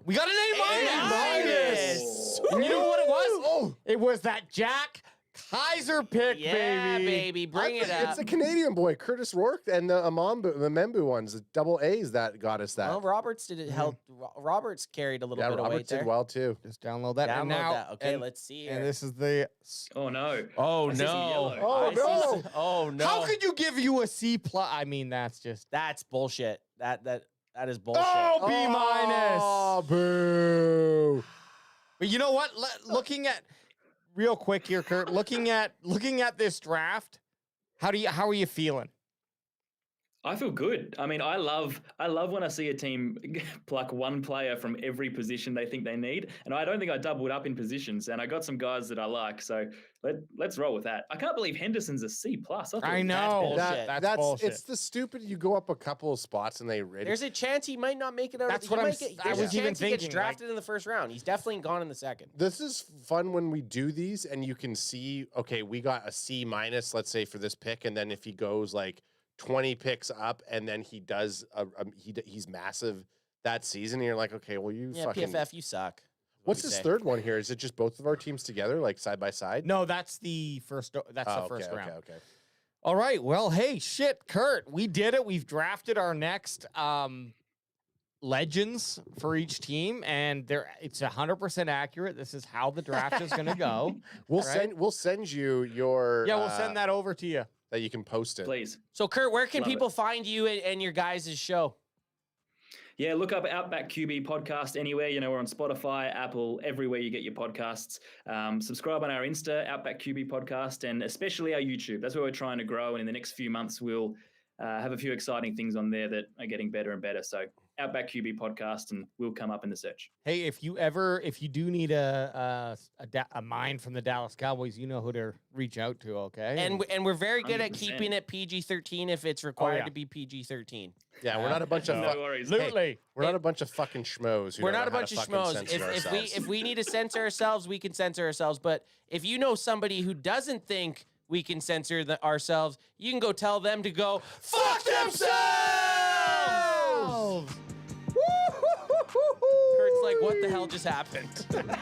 We got an A minus. And you know what it was? Oh, it was that Jack Kaiser pick, Yeah, baby. baby, bring it up. It's a Canadian boy, Curtis Rourke, and the Membu ones, the double A's that got us that. Well, Roberts did it. Help. Roberts carried a little yeah, bit of weight Roberts there. did well too. Just download that. Download and now, that. Okay, and, let's see. and Here. this is the. Oh no! Oh I see some yellow. Oh, I see no. some- oh no! How could you give you a C plus? I mean, that's just. That's bullshit. That is bullshit. Oh, B minus. Oh, boo. But you know what? Looking at real quick here, Kurt. Looking at this draft, how are you feeling? I feel good. I mean, I love when I see a team pluck one player from every position they think they need, and I don't think I doubled up in positions, and I got some guys that I like. So let's roll with that. I can't believe Henderson's a C+. I know that's bullshit. It's the stupid. You go up a couple of spots and they. There's a chance he might not make it out. That's he what might I was even thinking. He gets drafted in the first round. He's definitely gone in the second. This is fun when we do these, and you can see. Okay, we got a C-, let's say, for this pick, and then if he goes like 20 picks up, and then he does he's massive that season, and you're like, okay, well, you fucking PFF, you suck. What's his third one here? Is it just both of our teams together, like side by side? No, that's the first. That's the first round. Okay. All right. Well, hey, shit, Kurt, we did it. We've drafted our next legends for each team, and it's 100% accurate. This is how the draft is going to go. We'll send you your. Yeah, we'll send that over to you. That you can post it. Please. So, Kurt, where can people find you and your guys' show? Yeah, look up Outback QB Podcast anywhere. We're on Spotify, Apple, everywhere you get your podcasts. Subscribe on our Insta, Outback QB Podcast, and especially our YouTube. That's where we're trying to grow. And in the next few months, we'll have a few exciting things on there that are getting better and better. So Outback QB Podcast, and we'll come up in the search. Hey, if you do need a mind from the Dallas Cowboys, you know who to reach out to, okay? And we're very good 100%. at keeping it PG-13 if it's required to be PG-13. Yeah, we're not a bunch of no worries. Absolutely. We're not a bunch of fucking schmoes. We're not a bunch of schmoes. If we need to censor ourselves, we can censor ourselves. But if you know somebody who doesn't think we can censor ourselves, you can go tell them to go fuck themselves. Kurt's like, what the hell just happened?